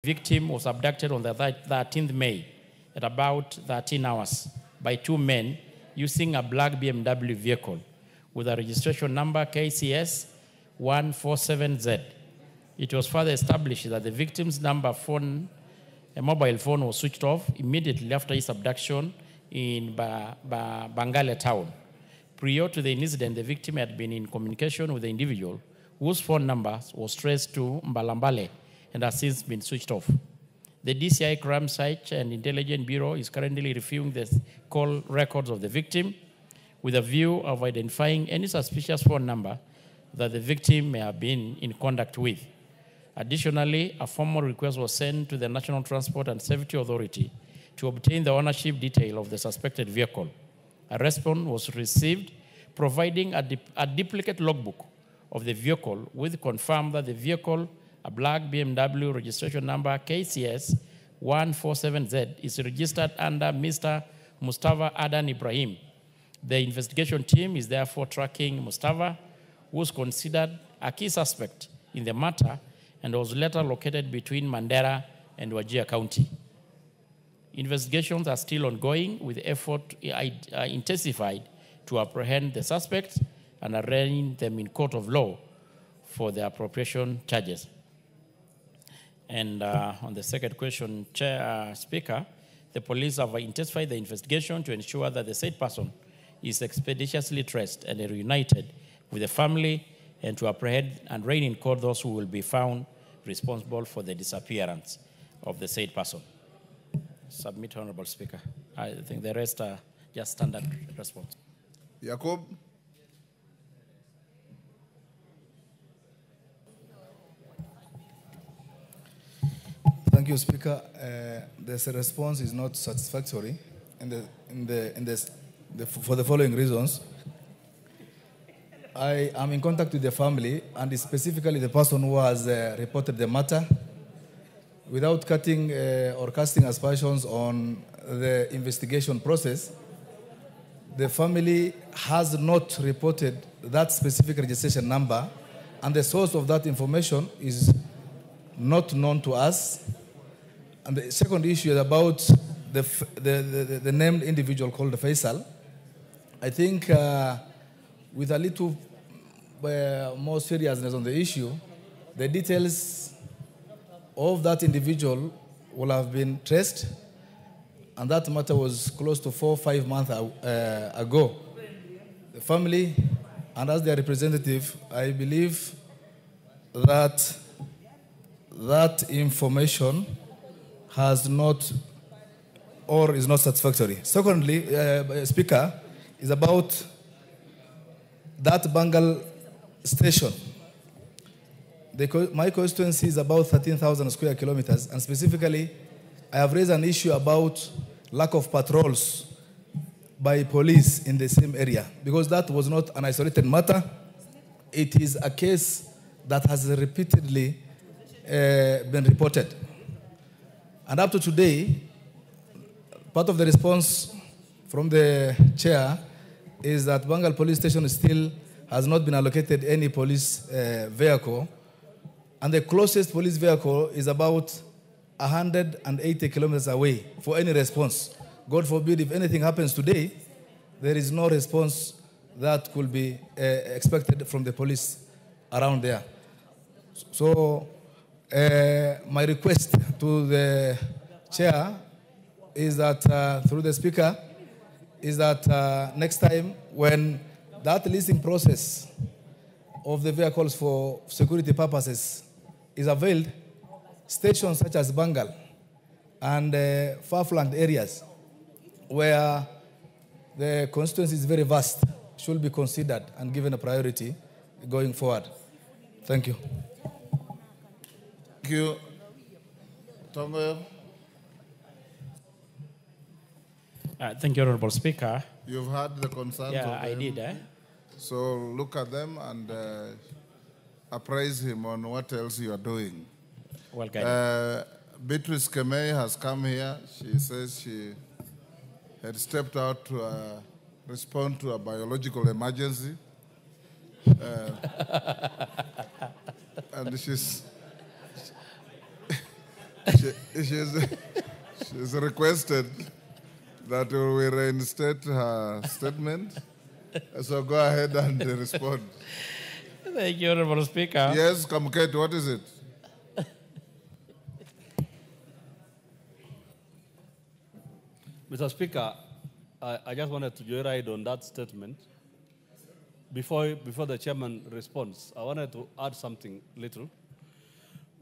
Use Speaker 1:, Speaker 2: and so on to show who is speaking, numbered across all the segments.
Speaker 1: victim was abducted on the 13th May at about 13 hours by two men using a black BMW vehicle with a registration number KCS 147Z. It was further established that the victim's mobile phone was switched off immediately after his abduction in Bangale town. Prior to the incident, the victim had been in communication with the individual whose phone number was traced to Mbalambale and has since been switched off. The DCI Crime Search and Intelligence Bureau is currently reviewing the call records of the victim with a view of identifying any suspicious phone number that the victim may have been in contact with. Additionally, a formal request was sent to the National Transport and Safety Authority to obtain the ownership detail of the suspected vehicle. A response was received providing a duplicate logbook of the vehicle, which confirmed that the vehicle, a black BMW registration number KCS 147Z, is registered under Mr. Mustafa Adan Ibrahim. The investigation team is therefore tracking Mustafa, who was considered a key suspect in the matter and was later located between Mandera and Wajir County. Investigations are still ongoing with effort intensified to apprehend the suspects and arraign them in court of law for the appropriation charges. And on the second question, Speaker, the police have intensified the investigation to ensure that the said person is expeditiously traced and reunited with the family, and to apprehend and arraign in court those who will be found responsible for the disappearance of the said person. Submit, Honorable Speaker. I think the rest are just standard response.
Speaker 2: Jacob.
Speaker 3: Thank you, Speaker. This response is not satisfactory for the following reasons. I am in contact with the family, and specifically the person who has reported the matter. Without cutting or casting aspersions on the investigation process, the family has not reported that specific registration number, and the source of that information is not known to us. And the second issue is about the named individual called Faisal. I think with a little more seriousness on the issue, the details of that individual will have been traced, and that matter was close to 4 or 5 months ago. The family, and as their representative, I believe that that information has not or is not satisfactory. Secondly, Speaker, is about that Bengal station. My constituency is about 13,000 square kilometers, and specifically, I have raised an issue about lack of patrols by police in the same area, because that was not an isolated matter. It is a case that has repeatedly been reported. And up to today, part of the response from the chair is that Bengal police station still has not been allocated any police vehicle, and the closest police vehicle is about 180 kilometers away for any response. God forbid, if anything happens today, there is no response that could be expected from the police around there. So my request to the chair is that, through the speaker, is that next time when that leasing process of the vehicles for security purposes is availed, stations such as Bengal and far-flung areas where the constituency is very vast should be considered and given a priority going forward. Thank you.
Speaker 2: Thank you. Tongo.
Speaker 1: Thank you, Honorable Speaker.
Speaker 2: You've heard the concerns of
Speaker 1: I did.
Speaker 2: So look at them and appraise him on what else you are doing.
Speaker 1: Well,
Speaker 2: Beatrice Kemei has come here. She says she had stepped out to respond to a biological emergency. And she's requested that we reinstate her statement. So go ahead and respond.
Speaker 1: Thank you, Honorable Speaker.
Speaker 2: Yes, Kamket, what is it?
Speaker 4: Mr. Speaker, I just wanted to joyride on that statement. Before the chairman responds, I wanted to add something little.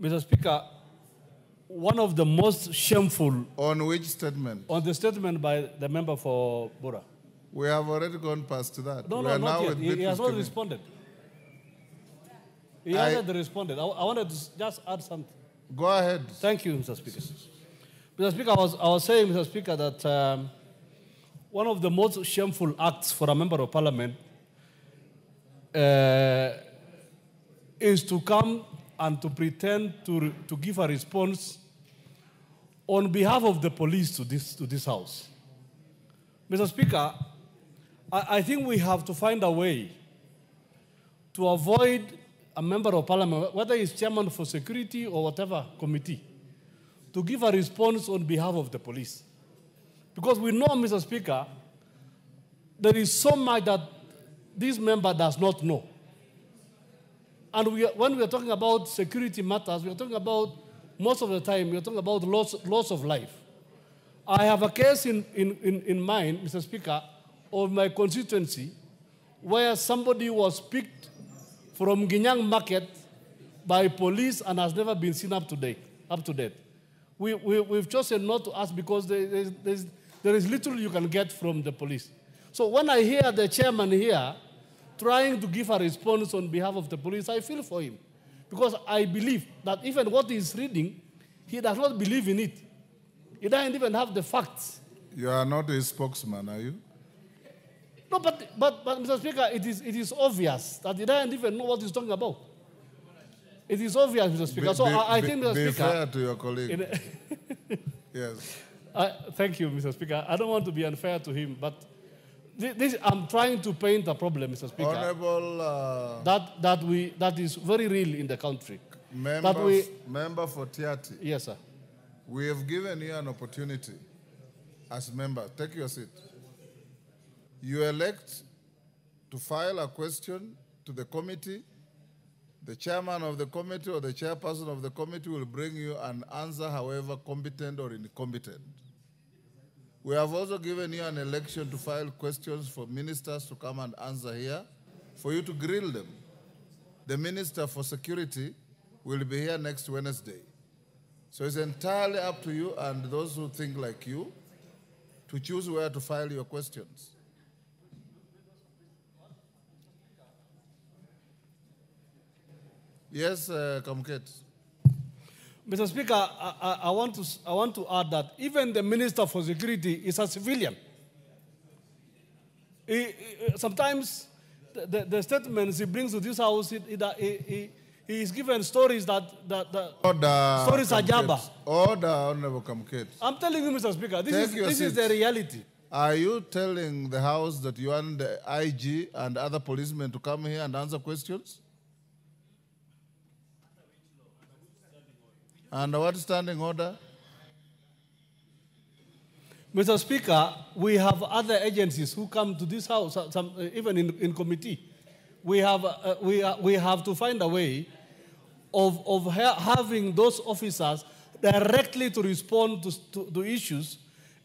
Speaker 4: Mr. Speaker, one of the most shameful...
Speaker 2: On which statement?
Speaker 4: On the statement by the member for Bora.
Speaker 2: We have already gone past that.
Speaker 4: No,
Speaker 2: we are
Speaker 4: not
Speaker 2: now
Speaker 4: yet. He has not responded. He hasn't responded. I wanted to just add something.
Speaker 2: Go ahead.
Speaker 4: Thank you, Mr. Speaker. Mr. Speaker, I was saying, Mr. Speaker, that one of the most shameful acts for a member of parliament is to come and to pretend to give a response on behalf of the police to this house. Mr. Speaker, I think we have to find a way to avoid a member of parliament, whether he's chairman for security or whatever committee, to give a response on behalf of the police. Because we know, Mr. Speaker, there is so much that this member does not know. And when we are talking about security matters, we are talking about, most of the time, we are talking about loss of life. I have a case in mind, Mr. Speaker, of my constituency, where somebody was picked from Kenyan market by police and has never been seen up to date. We've chosen not to ask because there is little you can get from the police. So when I hear the chairman here trying to give a response on behalf of the police, I feel for him. Because I believe that even what he's reading, he does not believe in it. He doesn't even have the facts.
Speaker 2: You are not a spokesman, are you?
Speaker 4: No, but Mr. Speaker, it is obvious that he doesn't even know what he's talking about. It is obvious, Mr. Speaker. I think, Mr. Speaker...
Speaker 2: Be fair to your colleague. Yes.
Speaker 4: Thank you, Mr. Speaker. I don't want to be unfair to him, but I'm trying to paint a problem, Mr. Speaker.
Speaker 2: Honorable...
Speaker 4: that is very real in the country.
Speaker 2: Member for Tiati.
Speaker 4: Yes, sir.
Speaker 2: We have given you an opportunity as member. Take your seat. You elect to file a question to the committee. The chairman of the committee or the chairperson of the committee will bring you an answer, however competent or incompetent. We have also given you an election to file questions for ministers to come and answer here, for you to grill them. The Minister for Security will be here next Wednesday. So it's entirely up to you and those who think like you to choose where to file your questions. Yes, Kamket.
Speaker 4: Mr. Speaker, I want to add that even the Minister for Security is a civilian. Sometimes the statements he brings to this house, he is given stories that stories are jabber.
Speaker 2: Order, Honorable Kamket.
Speaker 4: I'm telling you, Mr. Speaker, this is the reality.
Speaker 2: Are you telling the House that you want the IG and other policemen to come here and answer questions? Under what standing order?
Speaker 4: Mr. Speaker, we have other agencies who come to this house, even in committee. We have to find a way of having those officers directly to respond to issues,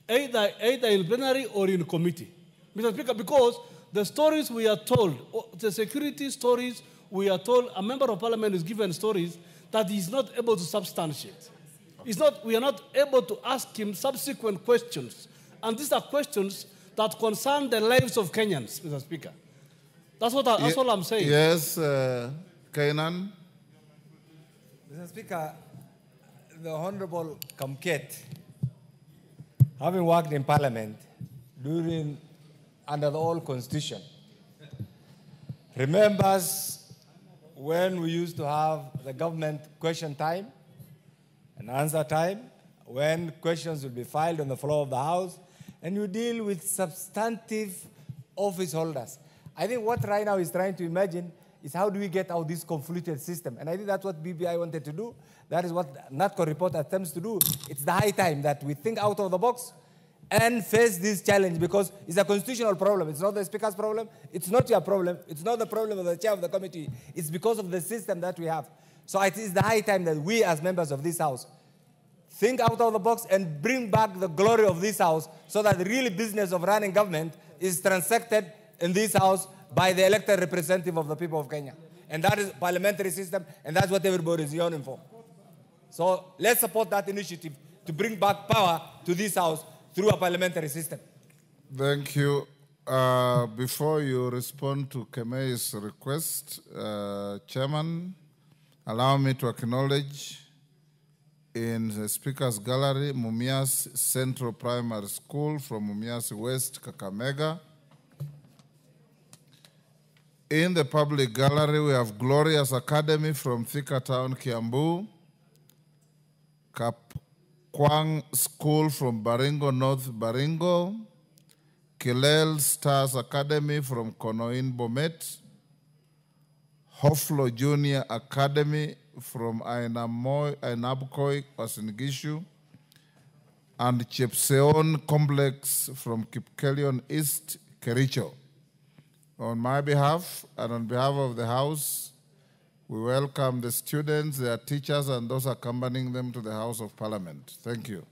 Speaker 4: either in plenary or in committee. Mr. Speaker, because the stories we are told, the security stories we are told, a member of parliament is given stories that he's not able to substantiate. We are not able to ask him subsequent questions. And these are questions that concern the lives of Kenyans, Mr. Speaker. That's all I'm saying.
Speaker 2: Yes, Kenyan.
Speaker 5: Mr. Speaker, the Honorable Kamket, having worked in Parliament under the old Constitution, remembers when we used to have the government question time and answer time, when questions would be filed on the floor of the House, and you deal with substantive office holders. I think what right now he's trying to imagine is how do we get out this conflicted system? And I think that's what BBI wanted to do. That is what NATCO report attempts to do. It's the high time that we think out of the box and face this challenge, because it's a constitutional problem. It's not the Speaker's problem. It's not your problem. It's not the problem of the chair of the committee. It's because of the system that we have. So it is the high time that we as members of this House think out of the box and bring back the glory of this House, so that the real business of running government is transacted in this House by the elected representative of the people of Kenya. And that is parliamentary system, and that's what everybody is yearning for. So let's support that initiative to bring back power to this House through a parliamentary system.
Speaker 2: Thank you. Before you respond to Kemei's request, Chairman, allow me to acknowledge in the Speaker's Gallery, Mumias Central Primary School from Mumias West, Kakamega. In the public gallery, we have Glorious Academy from Thika Town, Kiambu, Kapkwang School from Baringo, North Baringo, Kilel Stars Academy from Konoin, Bomet, Hoflo Junior Academy from Ainabkoi, Osingishu, and Chepseon Complex from Kipkelion East, Kericho. On my behalf and on behalf of the House, we welcome the students, their teachers, and those accompanying them to the House of Parliament. Thank you.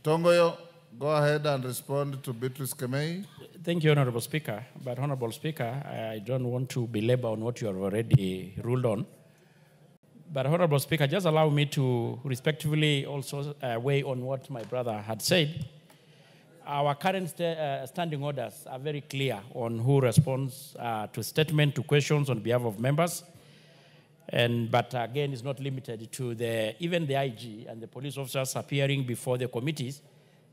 Speaker 2: Tongoyo, go ahead and respond to Beatrice Kemei.
Speaker 1: Thank you, Honorable Speaker. But, Honorable Speaker, I don't want to belabor on what you have already ruled on. But, Honorable Speaker, just allow me to respectively also weigh on what my brother had said. Our current standing orders are very clear on who responds to statement, to questions on behalf of members. But again, it's not limited to even the IG and the police officers appearing before the committees.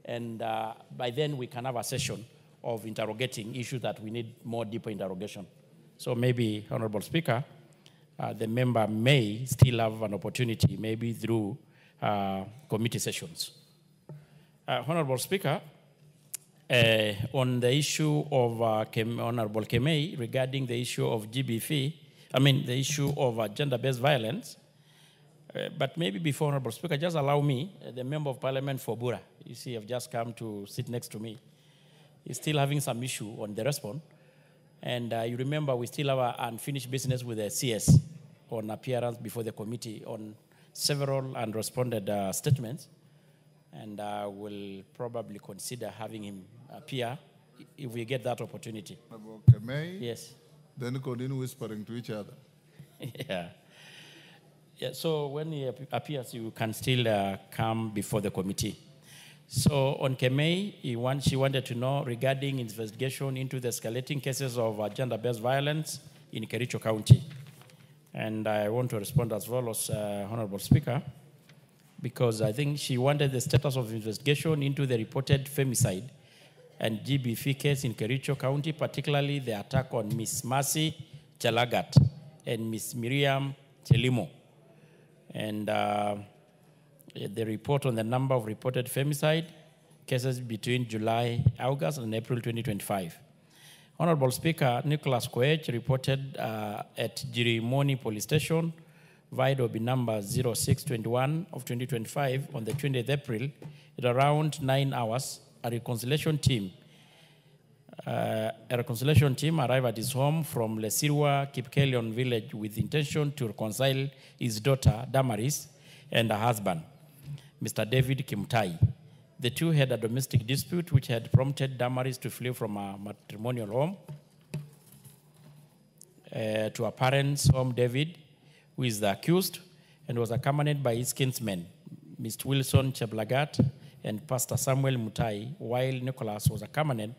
Speaker 1: And by then, we can have a session of interrogating issues that we need more deeper interrogation. So maybe, Honorable Speaker, the member may still have an opportunity, maybe through committee sessions. Honorable Speaker, on the issue of Honorable Kemei regarding the issue of GBV, the issue of gender-based violence, but maybe before, Honorable Speaker, just allow me, the Member of Parliament for Bura, you see, I've just come to sit next to me, is still having some issue on the response. And you remember we still have unfinished business with the CS on appearance before the committee on several unresponded statements. And we'll probably consider having him appear if we get that opportunity.
Speaker 2: Kemei?
Speaker 1: Yes.
Speaker 2: Then continue whispering to each other.
Speaker 1: Yeah. So when he appears, you can still come before the committee. So on Kemei, she wanted to know regarding investigation into the escalating cases of gender-based violence in Kericho County. And I want to respond as well as Honorable Speaker, because I think she wanted the status of investigation into the reported femicide and GBV case in Kericho County, particularly the attack on Miss Mercy Chelagat and Miss Miriam Chelimo. And the report on the number of reported femicide cases between July, August, and April 2025. Honorable Speaker, Nicholas Koech reported at Jirimoni Police Station, VIDOB number 0621 of 2025 on the 20th April at around 9 hours. A reconciliation team arrived at his home from Lesirwa, Kipkelion village with intention to reconcile his daughter, Damaris, and her husband, Mr. David Kimtai. The two had a domestic dispute which had prompted Damaris to flee from her matrimonial home to her parents' home, David, who is the accused, and was accompanied by his kinsmen, Mr. Wilson Cheblagat and Pastor Samuel Mutai, while Nicholas was accompanied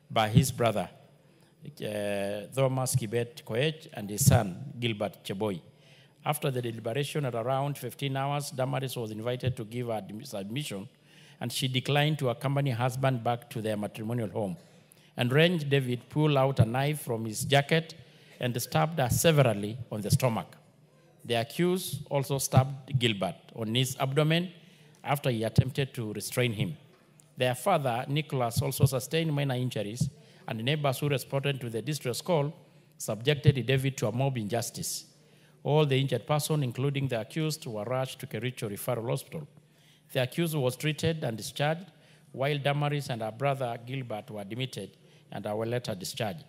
Speaker 1: by his brother, Thomas Kibet Koech, and his son, Gilbert Cheboy. After the deliberation at around 15 hours, Damaris was invited to give her submission, and she declined to accompany her husband back to their matrimonial home. And Range David pulled out a knife from his jacket and stabbed her severely on the stomach. The accused also stabbed Gilbert on his abdomen after he attempted to restrain him. Their father, Nicholas, also sustained minor injuries, and neighbors who responded to the distress call subjected David to a mob injustice. All the injured persons, including the accused, were rushed to Kericho Referral Hospital. The accused was treated and discharged, while Damaris and her brother Gilbert were admitted and were later discharged.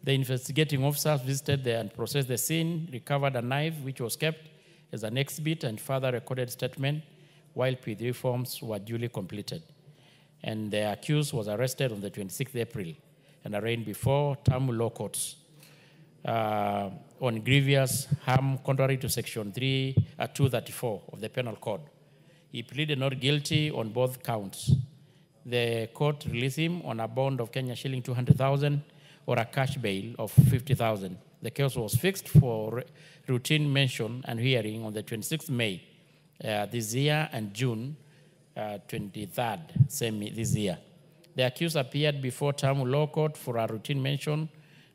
Speaker 1: The investigating officers visited and processed the scene, recovered a knife which was kept as an exhibit, and further recorded statement, while P3 forms were duly completed. And the accused was arrested on the 26th April and arraigned before Tamu law courts on grievous harm contrary to Section 234 of the Penal Code. He pleaded not guilty on both counts. The court released him on a bond of Kenya shilling 200,000 or a cash bail of 50,000. The case was fixed for routine mention and hearing on the 26th May this year and June 23rd this year. The accused appeared before Tamu Law Court for a routine mention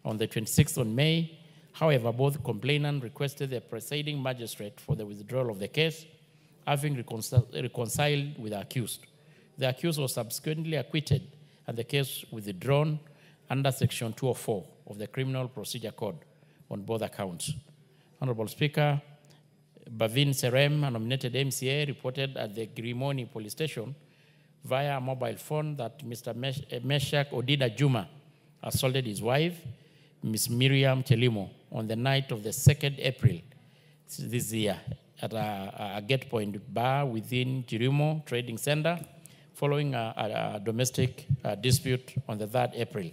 Speaker 1: on the 26th of May. However, both complainant requested the presiding magistrate for the withdrawal of the case, having reconciled with the accused. The accused was subsequently acquitted and the case withdrawn under Section 204 of the Criminal Procedure Code on both accounts. Honorable Speaker, Bavin Serem, a nominated MCA, reported at the Grimoni police station via a mobile phone that Mr. Meshak Odida Juma assaulted his wife, Ms. Miriam Chelimo, on the night of the 2nd April this year at a Gate Point bar within Jirimo Trading Center following a domestic dispute on the 3rd April.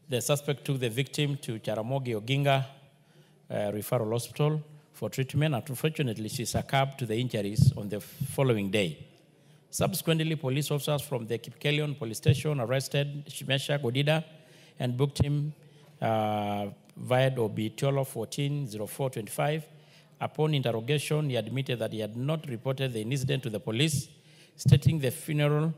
Speaker 1: The suspect took the victim to Jaramogi Oginga Referral Hospital for treatment. Unfortunately, she succumbed to the injuries on the following day. Subsequently, police officers from the Kipkelion police station arrested Meshak Odida and booked him via OB 12-14-0425. Upon interrogation, he admitted that he had not reported the incident to the police, stating the funeral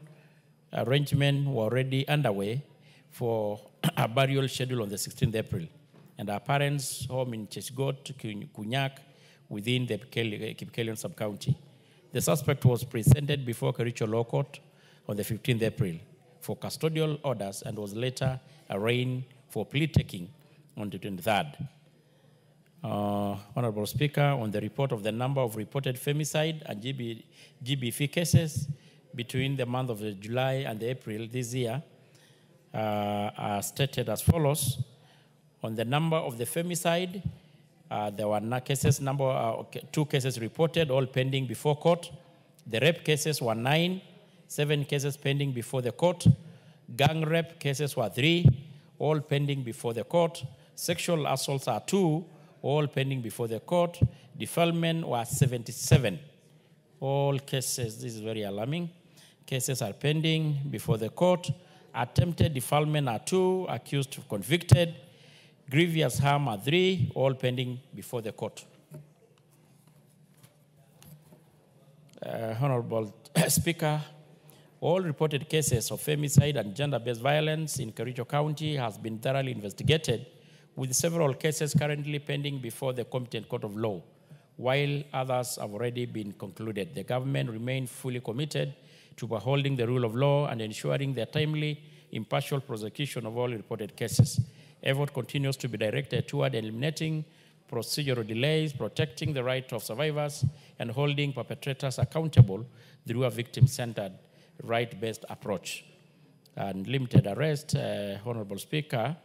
Speaker 1: arrangements were already underway for a burial schedule on the 16th April, and our parents' home in Cheshgot, Kunyak, within the Kipkelion sub-county. The suspect was presented before Kericho Law Court on the 15th April for custodial orders and was later arraigned for plea taking on the 23rd. Honorable Speaker, on the report of the number of reported femicide and GBV cases between the month of July and April this year, are stated as follows. On the number of the femicide, there were two cases reported, all pending before court. The rape cases were 9, 7 cases pending before the court. Gang rape cases were 3, all pending before the court. Sexual assaults are 2, all pending before the court. Defilement were 77. All cases, this is very alarming, cases are pending before the court. Attempted defilement are 2, accused convicted. Grievous harm are 3, all pending before the court. Honorable Speaker, all reported cases of femicide and gender-based violence in Kericho County has been thoroughly investigated, with several cases currently pending before the competent court of law, while others have already been concluded. The government remains fully committed to upholding the rule of law and ensuring the timely, impartial prosecution of all reported cases. Effort continues to be directed toward eliminating procedural delays, protecting the right of survivors, and holding perpetrators accountable through a victim-centered, right-based approach. And limited arrest, Honorable Speaker,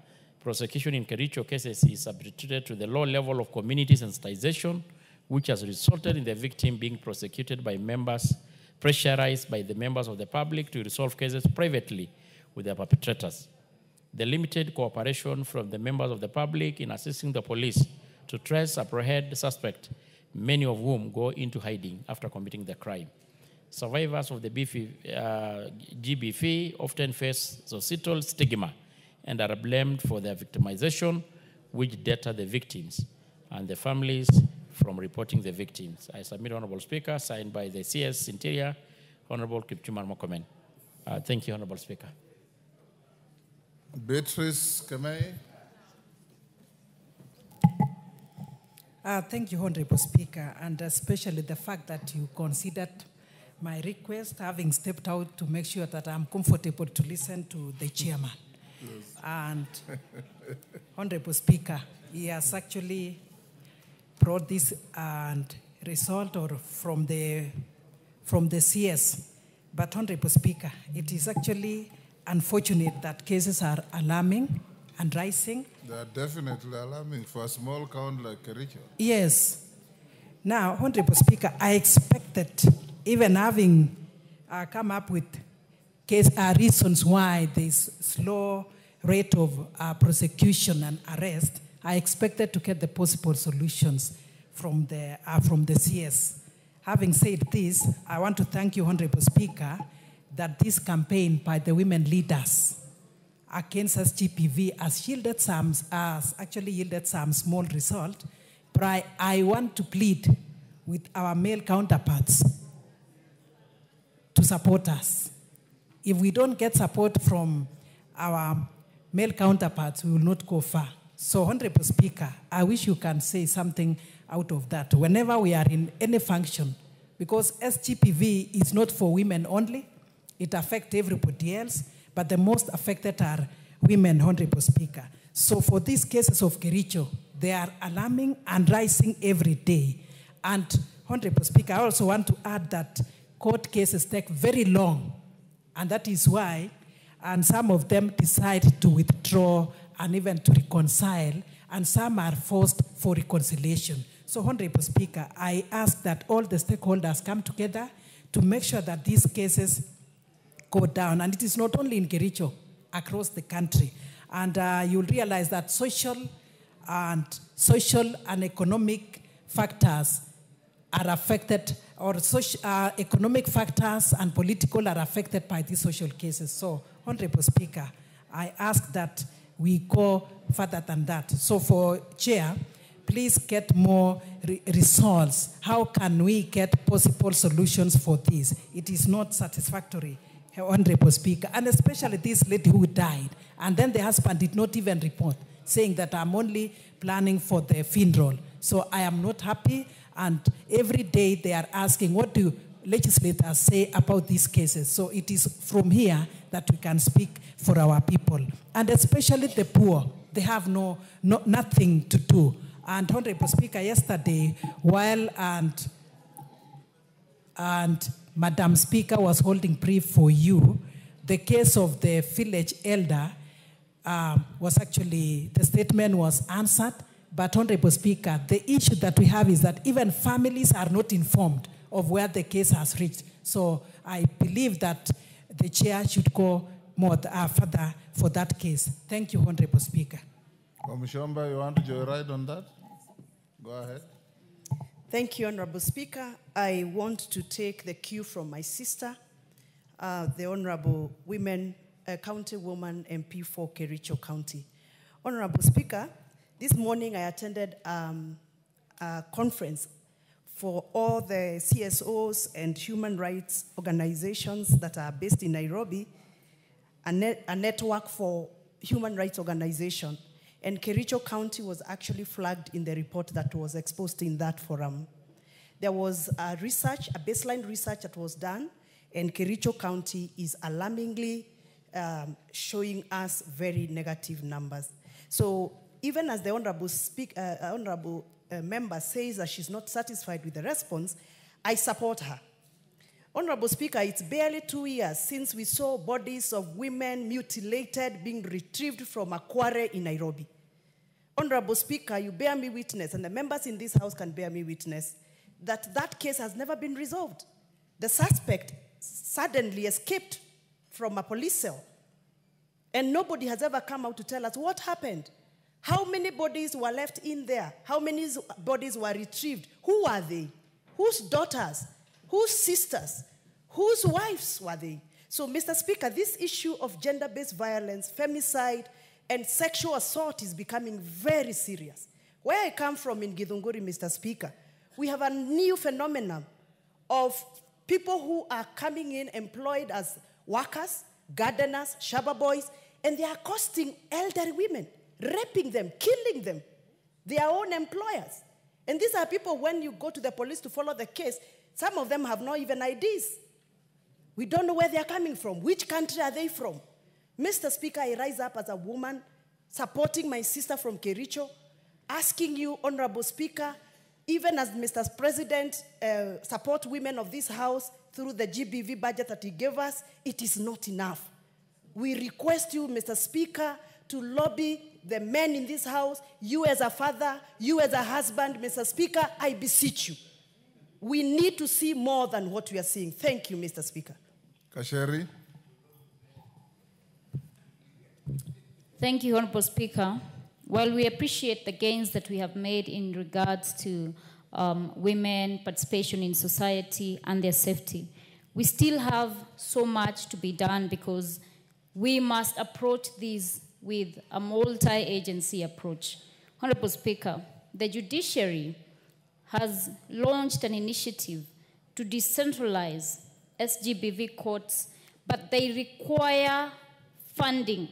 Speaker 1: prosecution in Kericho cases is subjected to the low level of community sensitization, which has resulted in the victim being prosecuted by members, pressurized by the members of the public to resolve cases privately with their perpetrators. The limited cooperation from the members of the public in assisting the police to trace, apprehend suspect, many of whom go into hiding after committing the crime. Survivors of the GBV often face societal stigma and are blamed for their victimization, which deter the victims and the families from reporting the victims. I submit, Honorable Speaker, signed by the CS Interior, Honorable Kipchumar Murkomen. Thank you, Honorable Speaker.
Speaker 2: Beatrice Kemei.
Speaker 6: Thank you, Honorable Speaker, and especially the fact that you considered my request, having stepped out to make sure that I'm comfortable to listen to the chairman. Yes. And Honorable Speaker, he has actually brought this and result or from the CS. But Honorable Speaker, it is actually unfortunate that cases are alarming and rising.
Speaker 2: They are definitely alarming for a small count like Kericho.
Speaker 6: Yes. Now, Honorable Speaker, I expected, even having come up with reasons why this slow rate of prosecution and arrest, I expected to get the possible solutions from the CS. Having said this, I want to thank you, Honorable Speaker, that this campaign by the women leaders against SGPV has actually yielded some small result. But I want to plead with our male counterparts to support us. If we don't get support from our male counterparts, we will not go far. So, Honorable Speaker, I wish you can say something out of that whenever we are in any function, because SGPV is not for women only. It affects everybody else, but the most affected are women, Honorable Speaker. So for these cases of Kericho, they are alarming and rising every day. And Honorable Speaker, I also want to add that court cases take very long, and that is why, and some of them decide to withdraw and even to reconcile, and some are forced for reconciliation. So, Honorable Speaker, I ask that all the stakeholders come together to make sure that these cases go down. And it is not only in Kericho, across the country. And you'll realize that social and economic factors are affected, or economic factors and political are affected by these social cases. So, Honorable Speaker, I ask that we go further than that. So for Chair, please get more results. How can we get possible solutions for this? It is not satisfactory, Honorable Speaker, and especially this lady who died, and then the husband did not even report, saying that I'm only planning for the funeral. So I am not happy, and every day they are asking, what do legislators say about these cases? So it is from here that we can speak for our people, and especially the poor. They have nothing to do. And Honorable Speaker, yesterday, while and Madam Speaker was holding brief for you, the case of the village elder was actually, the statement was answered. But Honorable Speaker, the issue that we have is that even families are not informed of where the case has reached. So I believe that the chair should go more further for that case. Thank you, Honorable Speaker.
Speaker 2: Mshomba, you want to joyride on that? Go ahead.
Speaker 7: Thank you, Honorable Speaker. I want to take the cue from my sister, the Honorable County Woman MP for Kericho County. Honorable Speaker, this morning I attended a conference for all the CSOs and human rights organizations that are based in Nairobi, a network for human rights organizations. And Kericho County was actually flagged in the report that was exposed in that forum. There was a baseline research that was done, and Kericho County is alarmingly showing us very negative numbers. So even as the honorable member says that she's not satisfied with the response, I support her. Honorable Speaker, it's barely 2 years since we saw bodies of women mutilated being retrieved from a quarry in Nairobi. Honorable Speaker, you bear me witness, and the members in this house can bear me witness, that that case has never been resolved. The suspect suddenly escaped from a police cell, and nobody has ever come out to tell us what happened. How many bodies were left in there? How many bodies were retrieved? Who are they? Whose daughters? Whose sisters? Whose wives were they? So, Mr. Speaker, this issue of gender-based violence, femicide, and sexual assault is becoming very serious. Where I come from in Githunguri, Mr. Speaker, we have a new phenomenon of people who are coming in employed as workers, gardeners, shaba boys, and they are accosting elderly women, raping them, killing them, their own employers. And these are people, when you go to the police to follow the case, some of them have not even IDs. We don't know where they are coming from. Which country are they from? Mr. Speaker, I rise up as a woman supporting my sister from Kericho, asking you, Honorable Speaker, even as Mr. President, support women of this House through the GBV budget that he gave us, it is not enough. We request you, Mr. Speaker, to lobby the men in this House, you as a father, you as a husband, Mr. Speaker, I beseech you. We need to see more than what we are seeing. Thank you, Mr. Speaker.
Speaker 2: Kasheri.
Speaker 8: Thank you, Honorable Speaker. While we appreciate the gains that we have made in regards to women participation in society and their safety, we still have so much to be done because we must approach these with a multi-agency approach. Honorable Speaker, the judiciary has launched an initiative to decentralize SGBV courts, but they require funding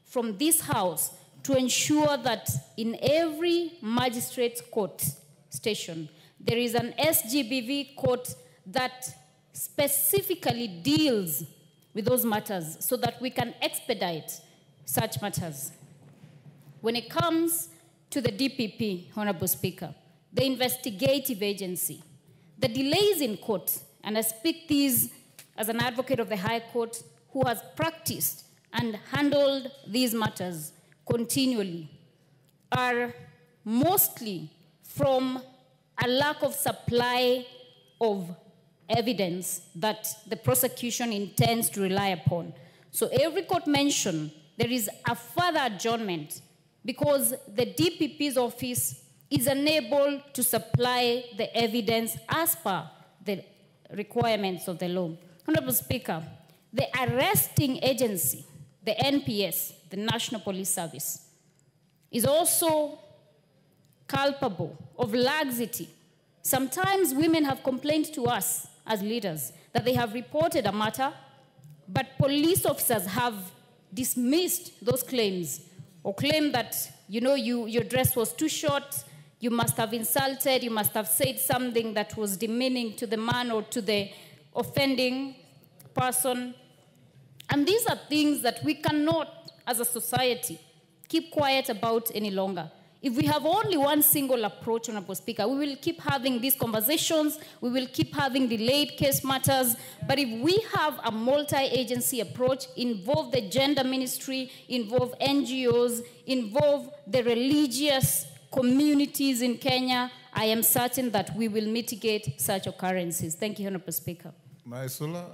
Speaker 8: from this House to ensure that in every magistrate's court station, there is an SGBV court that specifically deals with those matters so that we can expedite such matters. When it comes to the DPP, Honorable Speaker, the investigative agency, the delays in court, and I speak these as an advocate of the High Court who has practiced and handled these matters continually, are mostly from a lack of supply of evidence that the prosecution intends to rely upon. So every court mention, there is a further adjournment because the DPP's office is unable to supply the evidence as per the requirements of the law. Honorable Speaker, the arresting agency, the NPS, the National Police Service, is also culpable of laxity. Sometimes women have complained to us as leaders that they have reported a matter, but police officers have dismissed those claims or claimed that, you know, your dress was too short, you must have insulted, you must have said something that was demeaning to the man or to the offending person. And these are things that we cannot, as a society, keep quiet about any longer. If we have only one single approach, Honorable Speaker, we will keep having these conversations, we will keep having delayed case matters, but if we have a multi-agency approach, involve the gender ministry, involve NGOs, involve the religious communities in Kenya, I am certain that we will mitigate such occurrences. Thank you, Honorable Speaker.
Speaker 2: Maisula.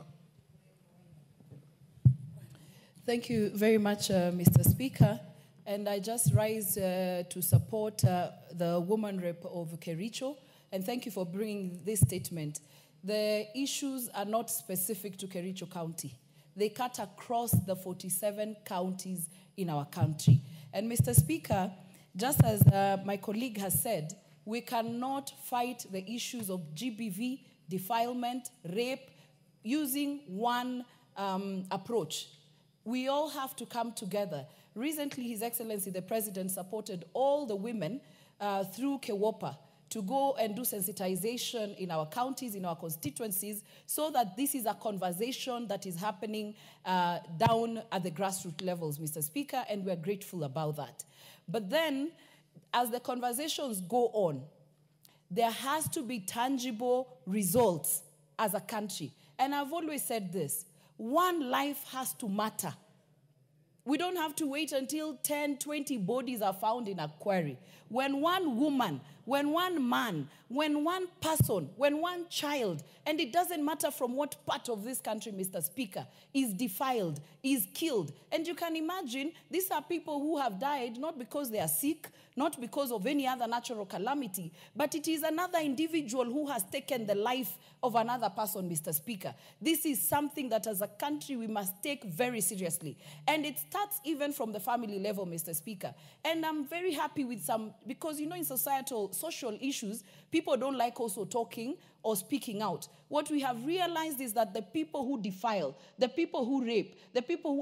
Speaker 9: Thank you very much, Mr. Speaker. And I just rise to support the woman rep of Kericho. And thank you for bringing this statement. The issues are not specific to Kericho County. They cut across the 47 counties in our country. And Mr. Speaker, just as my colleague has said, we cannot fight the issues of GBV, defilement, rape, using one approach. We all have to come together. Recently, His Excellency, the President, supported all the women through KEWOPA to go and do sensitization in our counties, in our constituencies, so that this is a conversation that is happening down at the grassroots levels, Mr. Speaker, and we're grateful about that. But then, as the conversations go on, there has to be tangible results as a country. And I've always said this, one life has to matter. We don't have to wait until 10, 20 bodies are found in a quarry. When one woman, when one man, when one person, when one child, and it doesn't matter from what part of this country, Mr. Speaker, is defiled, is killed. And you can imagine, these are people who have died not because they are sick, not because of any other natural calamity, but it is another individual who has taken the life of another person, Mr. Speaker. This is something that as a country we must take very seriously. And it starts even from the family level, Mr. Speaker. And I'm very happy with some, because you know in social issues, people don't like also talking or speaking out. What we have realized is that the people who defile, the people who rape, the people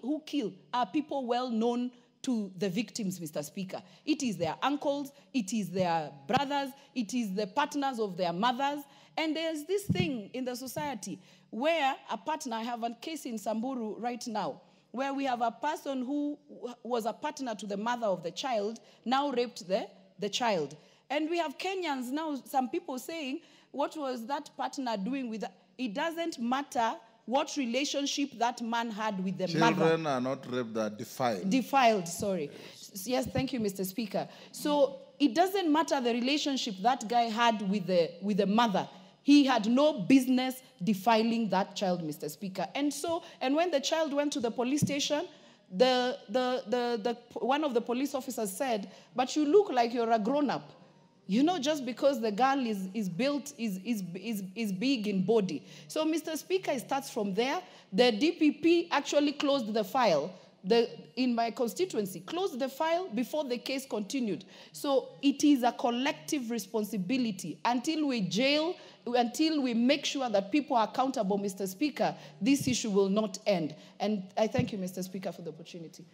Speaker 9: who kill are people well known to the victims, Mr. Speaker. It is their uncles, it is their brothers, it is the partners of their mothers. And there's this thing in the society where a partner, I have a case in Samburu right now, where we have a person who was a partner to the mother of the child, now raped the child. And we have Kenyans now, some people saying, what was that partner doing with that? It doesn't matter what relationship that man had with the mother.
Speaker 2: Children are not raped, they are defiled.
Speaker 9: Defiled, sorry. Yes, thank you, Mr. Speaker. So it doesn't matter the relationship that guy had with the mother. He had no business defiling that child, Mr. Speaker. And when the child went to the police station, one of the police officers said, but you look like you're a grown-up. You know, just because the girl is big in body. So, Mr. Speaker, it starts from there. The DPP actually closed the file. In my constituency, closed the file before the case continued. So it is a collective responsibility. Until we make sure that people are accountable, Mr. Speaker, this issue will not end. And I thank you, Mr. Speaker, for the opportunity.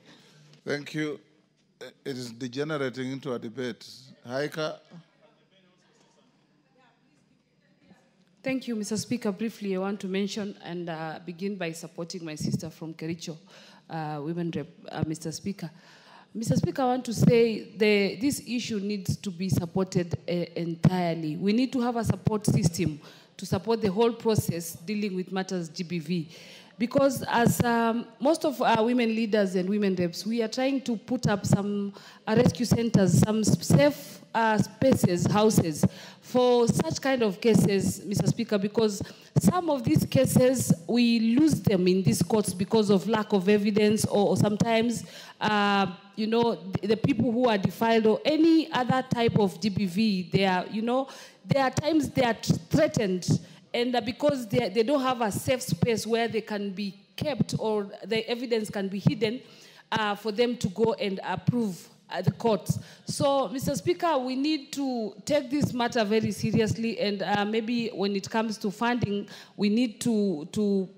Speaker 2: Thank you. It is degenerating into a debate. Haika.
Speaker 10: Thank you, Mr. Speaker. Briefly, I want to mention and begin by supporting my sister from Kericho, Women Rep, Mr. Speaker. Mr. Speaker, I want to say this issue needs to be supported entirely. We need to have a support system to support the whole process dealing with matters GBV. Because as most of our women leaders and women reps, we are trying to put up some rescue centers, some safe spaces, houses, for such kind of cases, Mr. Speaker, because some of these cases, we lose them in these courts because of lack of evidence, or sometimes, you know, the people who are defiled or any other type of GBV, there are times they are threatened, and because they don't have a safe space where they can be kept or the evidence can be hidden for them to go and approve at the courts. So, Mr. Speaker, we need to take this matter very seriously, and maybe when it comes to funding, we need to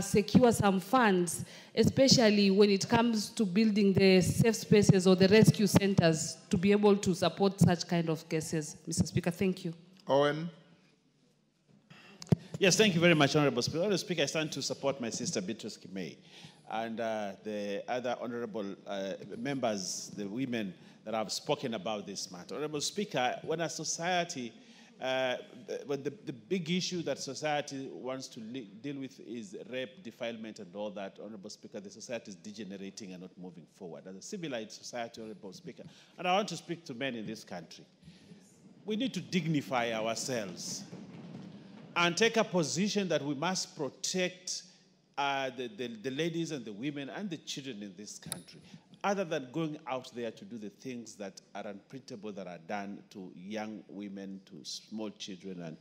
Speaker 10: secure some funds, especially when it comes to building the safe spaces or the rescue centers to be able to support such kind of cases. Mr. Speaker, thank you.
Speaker 2: Owen.
Speaker 11: Yes, thank you very much, Honorable Speaker. Honorable Speaker, I stand to support my sister Beatrice Kimei and the other honorable members, the women that have spoken about this matter. Honorable Speaker, when a society, the big issue that society wants to deal with is rape, defilement, and all that, Honorable Speaker, the society is degenerating and not moving forward. As a civilized society, Honorable Speaker, and I want to speak to men in this country, we need to dignify ourselves and take a position that we must protect the ladies and the women and the children in this country, other than going out there to do the things that are unprintable that are done to young women, to small children, and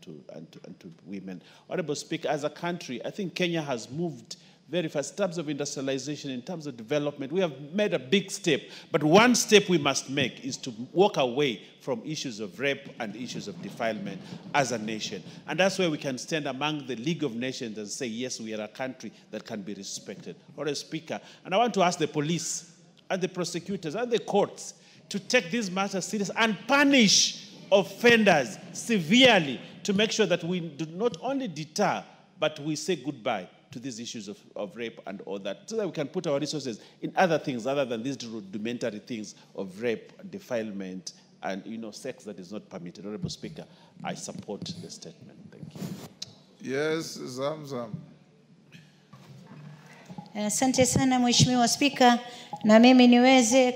Speaker 11: to women. Honorable Speaker, as a country, I think Kenya has moved very fast in terms of industrialization, in terms of development. We have made a big step, but one step we must make is to walk away from issues of rape and issues of defilement as a nation. And that's where we can stand among the League of Nations and say, yes, we are a country that can be respected. Honorable Speaker, and I want to ask the police and the prosecutors and the courts to take these matters seriously and punish offenders severely to make sure that we do not only deter, but we say goodbye to these issues of rape and all that, so that we can put our resources in other things other than these rudimentary things of rape, defilement, and sex that is not permitted. Honorable Speaker, I support the statement. Thank you.
Speaker 2: Yes, Zamzam.
Speaker 12: Asante sana Mheshimiwa Spika, na mimi niweze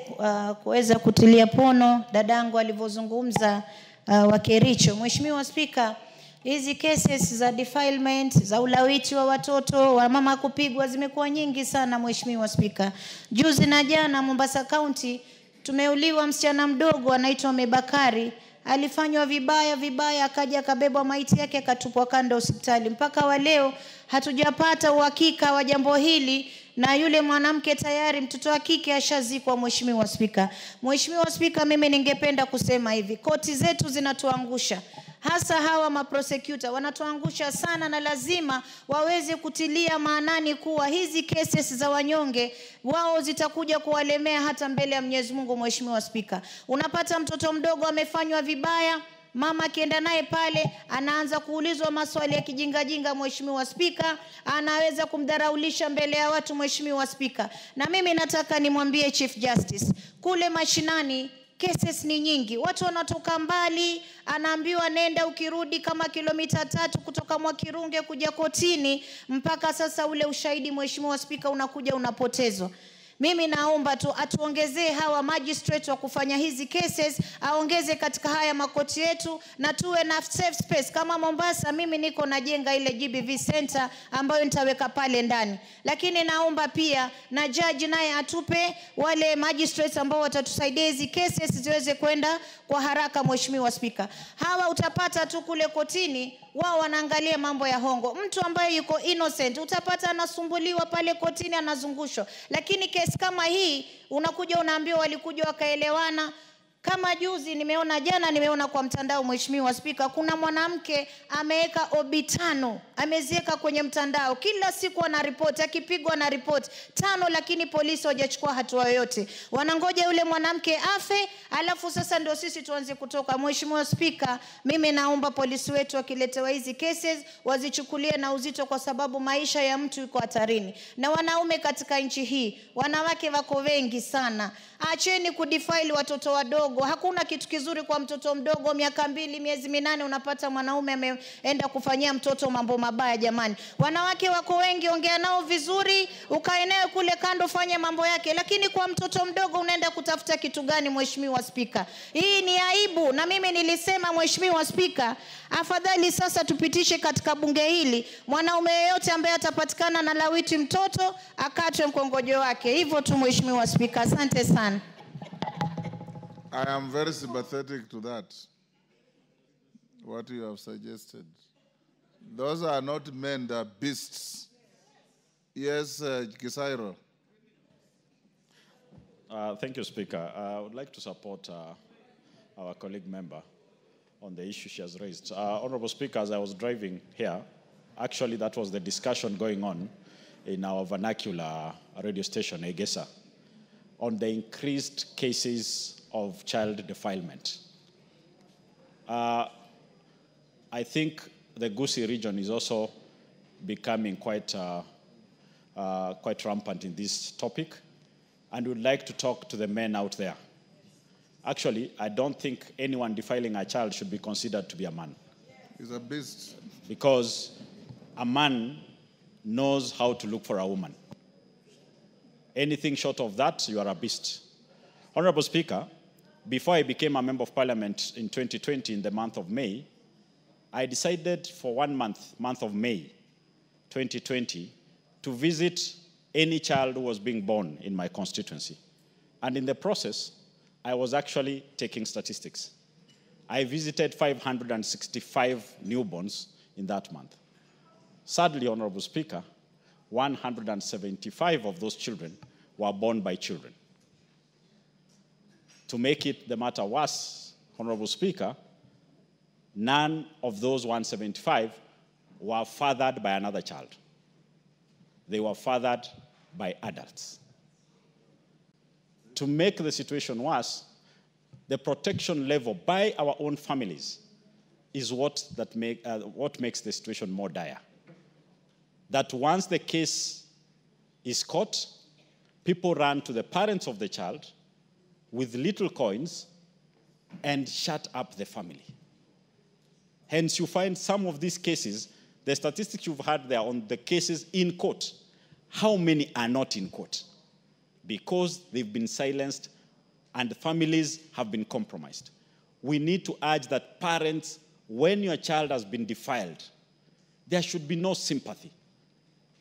Speaker 12: kuweza kutilia pono dadangu alivyozungumza wa Kericho. Mheshimiwa Spika, hizi cases za defilement, za ulawiti wa watoto, wa mama kupigwa zimekuwa nyingi sana Mheshimiwa Spika. Juzi na jana Mombasa County tumeuliwa msichana mdogo anaitwa Mebakari, alifanywa vibaya akaja akabebwa maiti yake akatupwa kando hospitali. Mpaka wa leo hatujapata uhakika wa jambo hili, na yule mwanamke tayari mtoto wa kike ashazikwa Mheshimiwa Spika. Mheshimiwa Spika, mimi ningependa kusema hivi, koti zetu zinatuangusha. Hasa hawa maprosecutor wanatuangusha sana, na lazima waweze kutilia maanani kuwa hizi cases za wanyonge wao zitakuja kuwalemea hata mbele ya Mwenyezi Mungu. Mheshimiwa Spika, unapata mtoto mdogo amefanywa vibaya, mama akienda naye pale anaanza kuulizwa maswali ya kijingajinga, Mheshimiwa Spika, anaweza kumdharaulisha mbele ya watu, Mheshimiwa Spika. Na mimi nataka nimwambie Chief Justice, kule mashinani cases ni nyingi. Watu wanatoka mbali, anaambiwa nenda ukirudi kama kilomita 3 kutoka Mwakirunge kuja kotini, mpaka sasa ule ushahidi, Mheshimiwa Spika, unakuja unapotezwa. Mimi naomba tu atuongezee hawa magistrate wa kufanya hizi cases, aongeze katika haya makoti yetu, na tuwe na safe space. Kama Mombasa, mimi niko najenga ile GBV center ambayo nitaweka pale ndani. Lakini naomba pia na judge naye atupe wale magistrates ambao watatusaidia hizi cases ziweze kwenda kwa haraka, Mheshimiwa Spika. Hawa utapata tu kule kotini wao wanaangalia mambo ya hongo. Mtu ambaye yuko innocent utapata anasumbuliwa pale kotini, anazungushwa. Lakini kesi kama hii unakuja unaambiwa walikuja wakaelewana. Kama juzi jana nimeona kwa mtandao, Mheshimiwa Spika, kuna mwanamke ameweka obi 5, ameziweka kwenye mtandao. Kila siku ana report, akipigwa na report 5, lakini polisi hawajachukua hatua yoyote. Wanangoja yule mwanamke afe, alafu sasa ndio sisi tuanze kutoka. Mheshimiwa Spika, mimi naomba polisi wetu wakiletewa hizi cases wazichukulie na uzito, kwa sababu maisha ya mtu yuko hatarini. Na wanaume katika nchi hii, wanawake wako wengi sana. Acheni kudefile watoto wadogo. Hakuna kitu kizuri kwa mtoto mdogo, miaka 2, miezi 8 unapata mwanaume ameenda kufanyia mtoto mambo mabaya. Jamani, wanawake wako wengi, ongea nao vizuri, ukae naye kule kando, fanya mambo yake. Lakini kwa mtoto mdogo unaenda kutafuta kitu gani, Mheshimiwa Spika? Hii ni aibu. Na mimi nilisema, Mheshimiwa Spika, afadhali sasa tupitishe katika bunge hili, mwanaume yeyote ambaye atapatikana na lawiti mtoto akatwe mkongojo wake. Hivyo tu, Mheshimiwa Spika. Asante sana.
Speaker 2: I am very sympathetic to that, what you have suggested. Those are not men, they are beasts. Yes, Kisairo.
Speaker 11: Thank you, Speaker. I would like to support our colleague member on the issue she has raised. Honorable Speaker, as I was driving here, actually that was the discussion going on in our vernacular radio station, Egesa, on the increased cases of child defilement. I think the Gusii region is also becoming quite rampant in this topic, and would like to talk to the men out there. Actually, I don't think anyone defiling a child should be considered to be a man.
Speaker 2: He's a beast.
Speaker 11: Because a man knows how to look for a woman. Anything short of that, you are a beast. Honorable Speaker, before I became a member of Parliament in 2020, in the month of May, I decided for 1 month, month of May 2020, to visit any child who was being born in my constituency. And in the process, I was actually taking statistics. I visited 565 newborns in that month. Sadly, Honorable Speaker, 175 of those children were born by children. To make it the matter worse, Honorable Speaker, none of those 175 were fathered by another child. They were fathered by adults. To make the situation worse, the protection level by our own families is what makes the situation more dire. That once the case is caught, people run to the parents of the child with little coins and shut up the family. Hence, you find some of these cases, the statistics you've had there on the cases in court, how many are not in court? Because they've been silenced and families have been compromised. We need to urge that parents, when your child has been defiled, there should be no sympathy.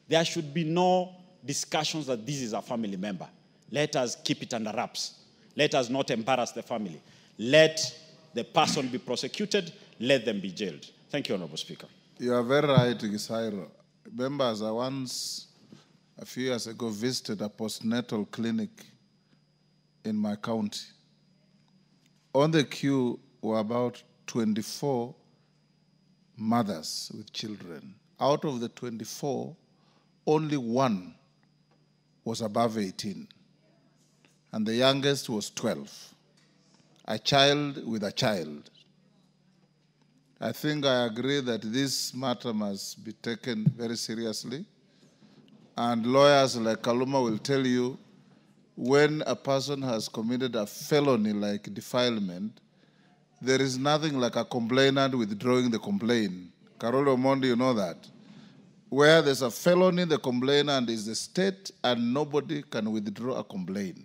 Speaker 11: There should be no discussions that this is a family member. Let us keep it under wraps. Let us not embarrass the family. Let the person be prosecuted. Let them be jailed. Thank you, Honorable Speaker.
Speaker 2: You are very right, Gisairo. Members, I once, a few years ago, visited a postnatal clinic in my county. On the queue were about 24 mothers with children. Out of the 24, only one was above 18, and the youngest was 12, a child with a child. I think I agree that this matter must be taken very seriously. And lawyers like Kaluma will tell you, when a person has committed a felony like defilement, there is nothing like a complainant withdrawing the complaint. Carolo Mondi, you know that. Where there's a felony, the complainant is the state, and nobody can withdraw a complaint.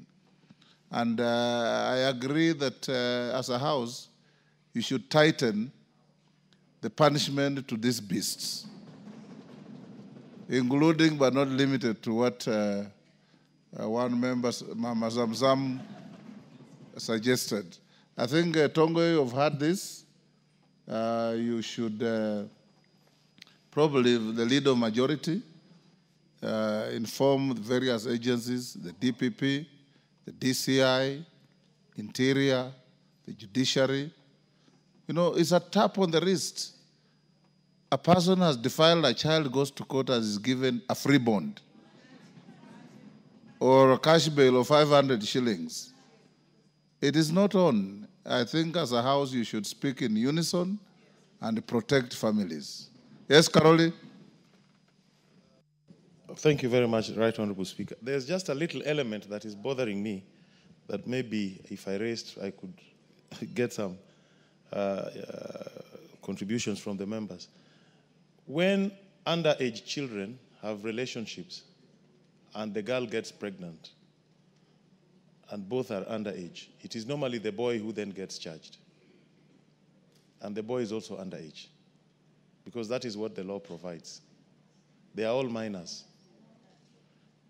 Speaker 2: And I agree that as a house, you should tighten the punishment to these beasts, including but not limited to what one member, Mama Zamzam, suggested. I think, Tongo, you've heard this. You should probably, the leader of majority, inform the various agencies, the DPP, the DCI, Interior, the Judiciary. You know, it's a tap on the wrist. A person has defiled a child, goes to court, and is given a free bond or a cash bail of 500 shillings. It is not on. I think as a house, you should speak in unison and protect families. Yes, Caroli?
Speaker 13: Thank you very much, Right Honorable Speaker. There's just a little element that is bothering me that maybe if I raised, I could get some contributions from the members. When underage children have relationships and the girl gets pregnant and both are underage, it is normally the boy who then gets charged. And the boy is also underage, because that is what the law provides. They are all minors.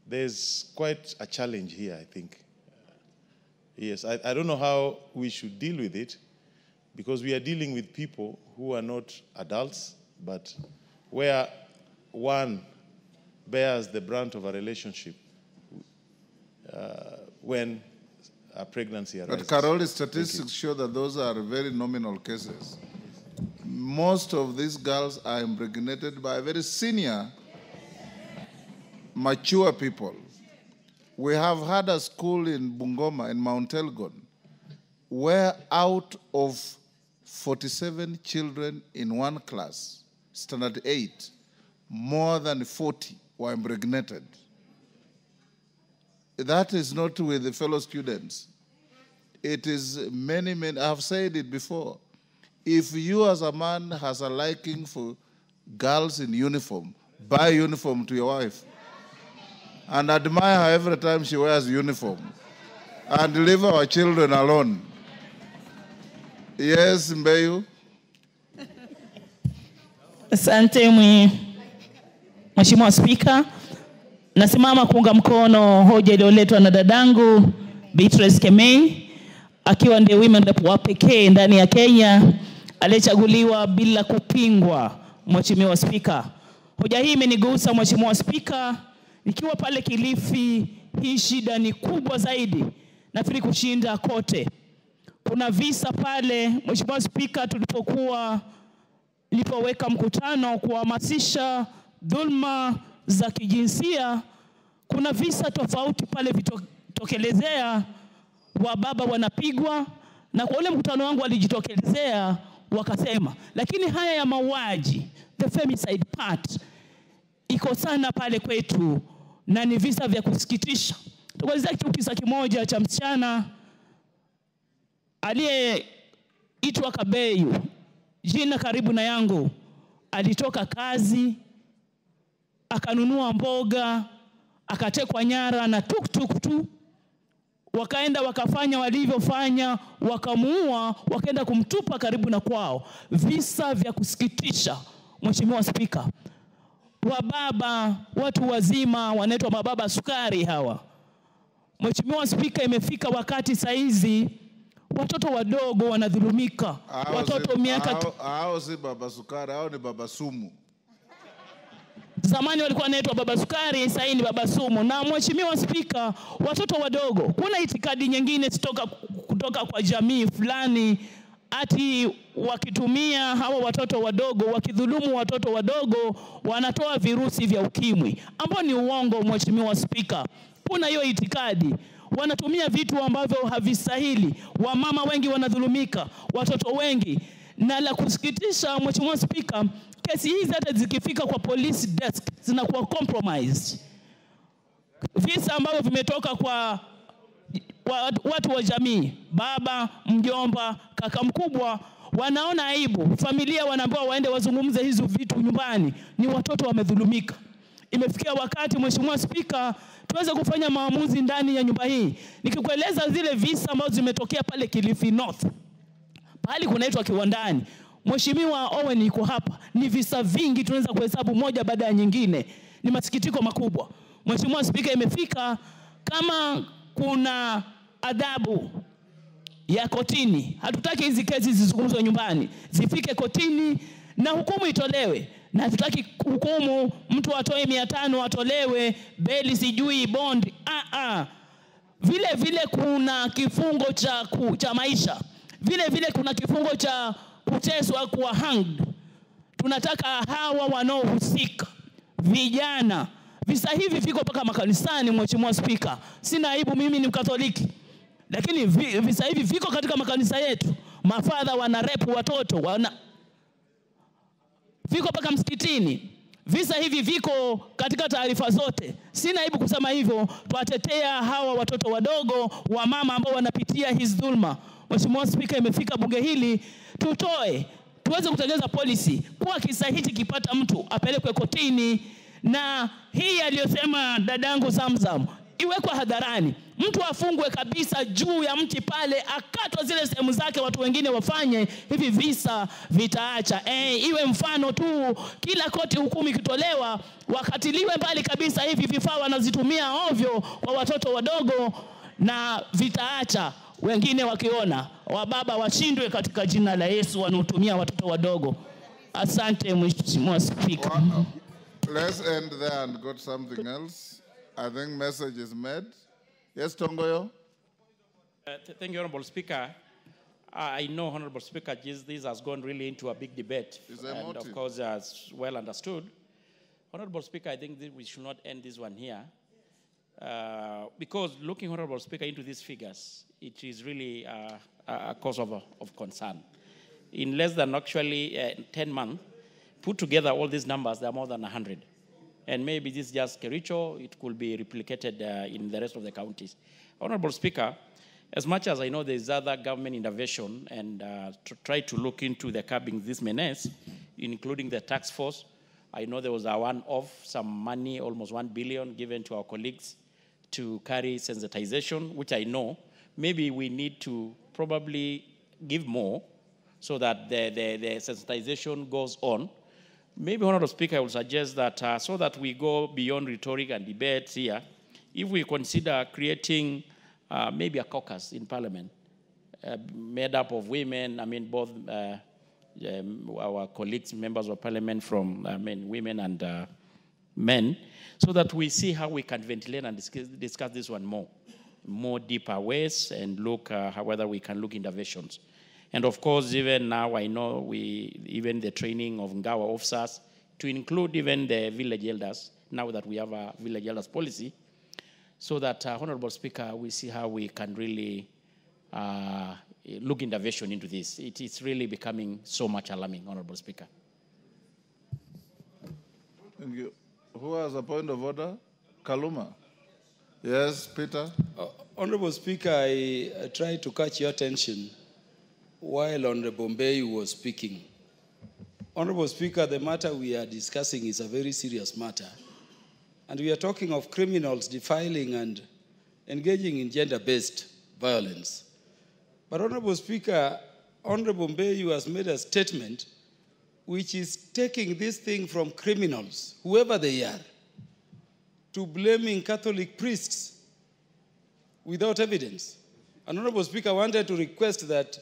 Speaker 13: There's quite a challenge here, I think. Yes, I don't know how we should deal with it, because we are dealing with people who are not adults, but where one bears the brunt of a relationship when a pregnancy arises.
Speaker 2: But Caroli, statistics show that those are very nominal cases. Most of these girls are impregnated by very senior, mature people. We have had a school in Bungoma, in Mount Elgon, where out of 47 children in one class, standard 8, more than 40 were impregnated. That is not with the fellow students. It is many, I've said it before. If you as a man has a liking for girls in uniform, buy uniform to your wife. And admire her every time she wears uniform. And leave our children alone. Yes, Mbeyu?
Speaker 14: Asante Mheshimiwa Spika. Nasimama kuunga mkono hoja iliyoletwa na dadangu Beatrice Kemei, akiwa ndiye women rep wa pekee ndani ya Kenya aliyechaguliwa bila kupingwa. Mheshimiwa Spika, hoja hii imenigusa Mheshimiwa Spika. Nikiwa pale Kilifi, hii shida ni kubwa zaidi, nafikiri kushinda kote. Kuna visa pale, Mheshimiwa Spika, nilipoweka mkutano kuhamasisha dhulma za kijinsia, kuna visa tofauti pale vitokelezea, wa baba wanapigwa, na kwa ule mkutano wangu walijitokelezea wakasema, lakini haya ya mauaji, the femicide part, iko sana pale kwetu na ni visa vya kusikitisha. Tukuelezea kisa kimoja cha msichana aliyeitwa Kabeyu, jina karibu na yangu. Alitoka kazi, akanunua mboga, akatekwa nyara na tuk-tuk tu. Wakaenda wakafanya walivyofanya, wakamuua, wakaenda kumtupa karibu na kwao. Visa vya kusikitisha, Mheshimiwa Spika. Wababa, watu wazima, wanaitwa mababa sukari hawa. Mheshimiwa Spika, imefika wakati saizi watoto wadogo wanadhulumika. Watoto miaka
Speaker 2: hao si baba sukari, hao ni baba sumu.
Speaker 14: Zamani walikuwa wanaitwa baba sukari, sasa ni baba sumu. Na Mheshimiwa Spika, watoto wadogo, kuna itikadi nyingine kutoka kwa jamii fulani ati wakitumia hawa watoto wadogo, wakidhulumu watoto wadogo, wanatoa virusi vya ukimwi, ambao ni uongo. Mheshimiwa Spika, kuna hiyo itikadi. Wanatumia vitu ambavyo havistahili. Wamama wengi wanadhulumika, watoto wengi. Na la kusikitisha, Mheshimiwa Spika, kesi hizi hata zikifika kwa police desk zinakuwa compromised. Visa ambavyo vimetoka kwa watu wa jamii, baba, mjomba, kaka mkubwa, wanaona aibu. Familia wanaambiwa waende wazungumze hizo vitu nyumbani, ni watoto wamedhulumika. Imefikia wakati, Mheshimiwa Spika, tuweze kufanya maamuzi ndani ya nyumba hii. Nikikueleza zile visa ambazo zimetokea pale Kilifi North, pale kunaitwa Kiwandani, Mheshimiwa Owen yuko hapa, ni visa vingi tunaweza kuhesabu moja baada ya nyingine. Ni masikitiko makubwa. Mheshimiwa Spika, imefika kama kuna adhabu ya kotini. Hatutaki hizi kesi zizungumzwe nyumbani, zifike kotini na hukumu itolewe. Na hatutaki hukumu mtu atoe 500 atolewe beli sijui bond. Vile vile kuna kifungo cha maisha. Vile vile kuna kifungo cha kuteswa, kuwa hanged. Tunataka hawa wanaohusika, vijana. Visa hivi viko mpaka makanisani, Mheshimiwa Spika. Sina aibu, mimi ni Mkatoliki. Lakini visa hivi viko katika makanisa yetu. Mafadha wanarepu watoto, viko mpaka msikitini. Visa hivi viko katika taarifa zote. Sina aibu kusema hivyo. Tuwatetea hawa watoto wadogo, wa mama ambao wanapitia hizi dhulma. Mheshimiwa Spika, imefika bunge hili tuweze kutengeneza policy kwa kisa hichi kipata mtu apelekwe kotini, na hii aliyosema dadangu Zamzam iwekwe hadharani. Mtu afungwe kabisa juu ya mti pale, akatwa zile sehemu zake, watu wengine wafanye hivi, visa vitaacha. Iwe mfano tu, kila koti hukumu ikitolewa wakatiliwe mbali kabisa hivi vifaa wanazitumia ovyo kwa watoto wadogo, na vitaacha. Wengine wakiona, wababa washindwe katika jina la Yesu wanaotumia watoto wadogo. Asante Mheshimiwa Spika.
Speaker 2: Let's end there and go to something else. I think message is made. Yes, Tongoyo.
Speaker 1: Thank you, Honorable Speaker. I know, Honorable Speaker, this has gone really into a big debate. And of course, as well understood. Honorable Speaker, I think that we should not end this one here. Because looking, Honorable Speaker, into these figures, it is really a cause of concern. In less than actually 10 months, put together all these numbers, there are more than 100. And maybe this is just Kericho, it could be replicated in the rest of the counties. Honorable Speaker, as much as I know there is other government intervention and to try to look into the curbing this menace, including the task force, I know there was a one-off, some money, almost 1 billion given to our colleagues to carry sensitization, which I know maybe we need to probably give more so that the sensitization goes on. Maybe, Honorable Speaker, I would suggest that so that we go beyond rhetoric and debates here, if we consider creating maybe a caucus in Parliament made up of women, both our colleagues, members of Parliament from women and men, so that we see how we can ventilate and discuss this one more deeper ways and look whether we can look interventions. And of course, even now, I know even the training of Ngawa officers to include even the village elders, now that we have a village elders policy, so that, Honorable Speaker, we see how we can really look intervention into this. It is really becoming so much alarming, Honorable Speaker.
Speaker 2: Thank you. Who has a point of order? Kaluma. Yes, Peter.
Speaker 15: Honorable Speaker, I tried to catch your attention while Honorable Mbei was speaking. Honorable Speaker, the matter we are discussing is a very serious matter. And we are talking of criminals defiling and engaging in gender-based violence. But Honorable Speaker, Honorable Mbei has made a statement which is taking this thing from criminals, whoever they are, to blaming Catholic priests without evidence. And Honorable Speaker, I wanted to request that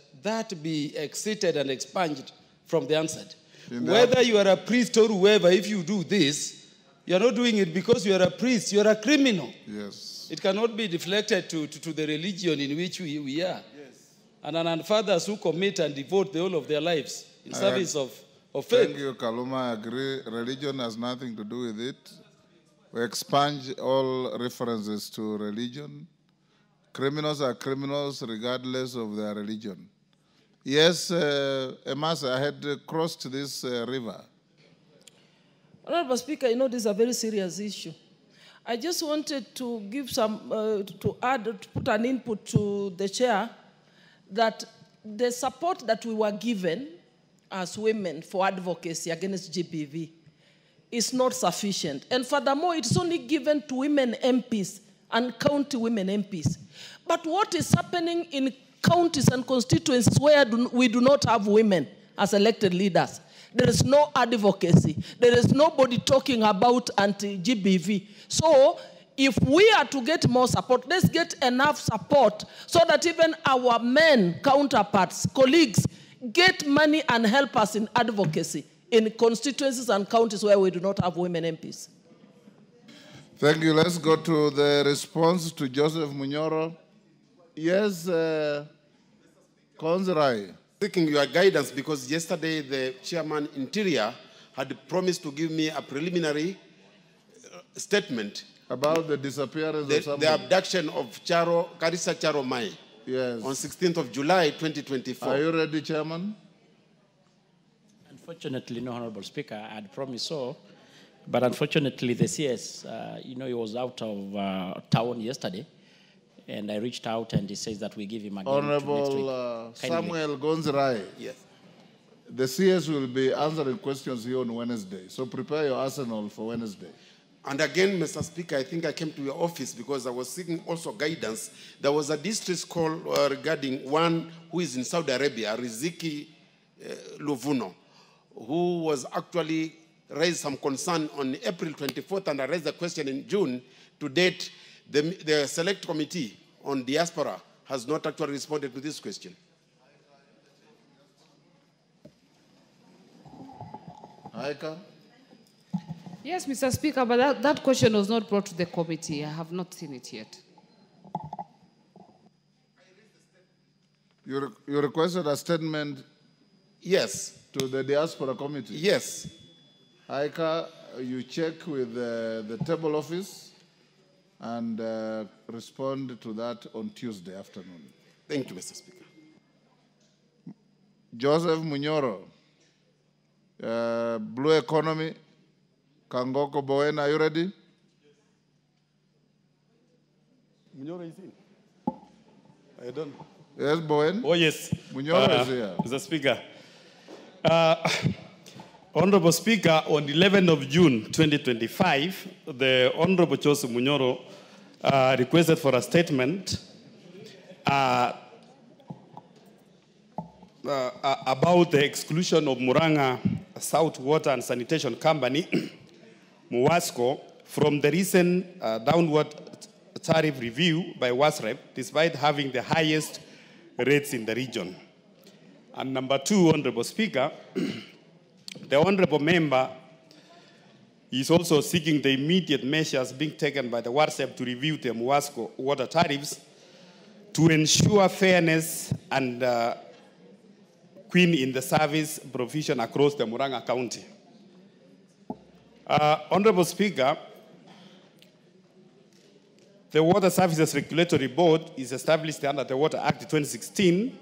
Speaker 15: be excited and expunged from the answered. Whether you are a priest or whoever, if you do this, you are not doing it because you are a priest, you are a criminal.
Speaker 2: Yes.
Speaker 15: It cannot be deflected to the religion in which we are. Yes. And fathers who commit and devote the whole of their lives in service of faith.
Speaker 2: Thank you, Kaluma. I agree. Religion has nothing to do with it. We expunge all references to religion. Criminals are criminals regardless of their religion. Yes, Emasa, I had crossed this river.
Speaker 16: Honorable Speaker, you know this is a very serious issue. I just wanted to give some, to put an input to the chair that the support that we were given as women for advocacy against GBV is not sufficient. And furthermore, it's only given to women MPs and county women MPs. But what is happening in counties and constituencies where we do not have women as elected leaders? There is no advocacy. There is nobody talking about anti-GBV. So if we are to get more support, let's get enough support so that even our men counterparts, colleagues, get money and help us in advocacy in constituencies and counties where we do not have women MPs.
Speaker 2: Thank you. Let's go to the response to Joseph Munyoro. Yes, Konzrai.
Speaker 17: Seeking your guidance because yesterday the chairman Interior had promised to give me a preliminary statement
Speaker 2: about the disappearance of somebody.
Speaker 17: The abduction of Karisa Charo Mai.
Speaker 2: Yes.
Speaker 17: On 16th of July, 2024.
Speaker 2: Are you ready, Chairman?
Speaker 1: Unfortunately, no, Honorable Speaker, I had promised so, but unfortunately the CS, he was out of town yesterday, and I reached out and he says that we give him again
Speaker 2: Honorable Samuel Gonzrai.
Speaker 17: Yes.
Speaker 2: The CS will be answering questions here on Wednesday, so prepare your arsenal for Wednesday.
Speaker 17: And again, Mr. Speaker, I think I came to your office because I was seeking also guidance. There was a distress call regarding one who is in Saudi Arabia, Riziki Luvuno, who was actually raised some concern on April 24th, and I raised the question in June. To date, the select committee on diaspora has not actually responded to this question.
Speaker 2: Aika?
Speaker 10: Yes, Mr. Speaker, but that question was not brought to the committee. I have not seen it yet.
Speaker 2: You requested a statement?
Speaker 17: Yes.
Speaker 2: To the diaspora committee?
Speaker 17: Yes.
Speaker 2: Aika, you check with the table office and respond to that on Tuesday afternoon.
Speaker 17: Thank you, Mr. Speaker.
Speaker 2: Joseph Munyoro, Blue Economy, Kangoko Bowen, are you ready?
Speaker 18: Munyoro is in. I don't.
Speaker 2: Yes, Bowen?
Speaker 18: Oh, yes.
Speaker 2: Munyoro is here.
Speaker 18: Mr. Speaker. Honorable Speaker, on 11th of June 2025, the Honorable Joseph Munyoro requested for a statement about the exclusion of Muranga South Water and Sanitation Company, MUWASCO, from the recent downward tariff review by WASREP, despite having the highest rates in the region. And number two, Honorable Speaker, the Honorable Member is also seeking the immediate measures being taken by the WASREP to review the MUWASCO water tariffs to ensure fairness and queen in the service provision across the Muranga County. Honorable Speaker, the Water Services Regulatory Board is established under the Water Act 2016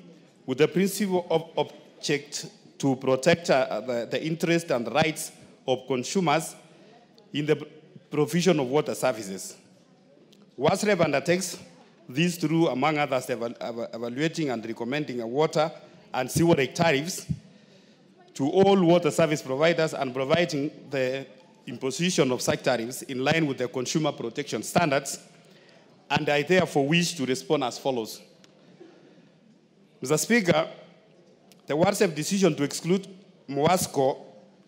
Speaker 18: with the principle of object to protect the interest and rights of consumers in the provision of water services. WASREP undertakes this through, among others, evaluating and recommending water and sewerage tariffs to all water service providers and providing the imposition of such tariffs in line with the consumer protection standards, and I therefore wish to respond as follows. Mr. Speaker, the WASREP decision to exclude MUWASCO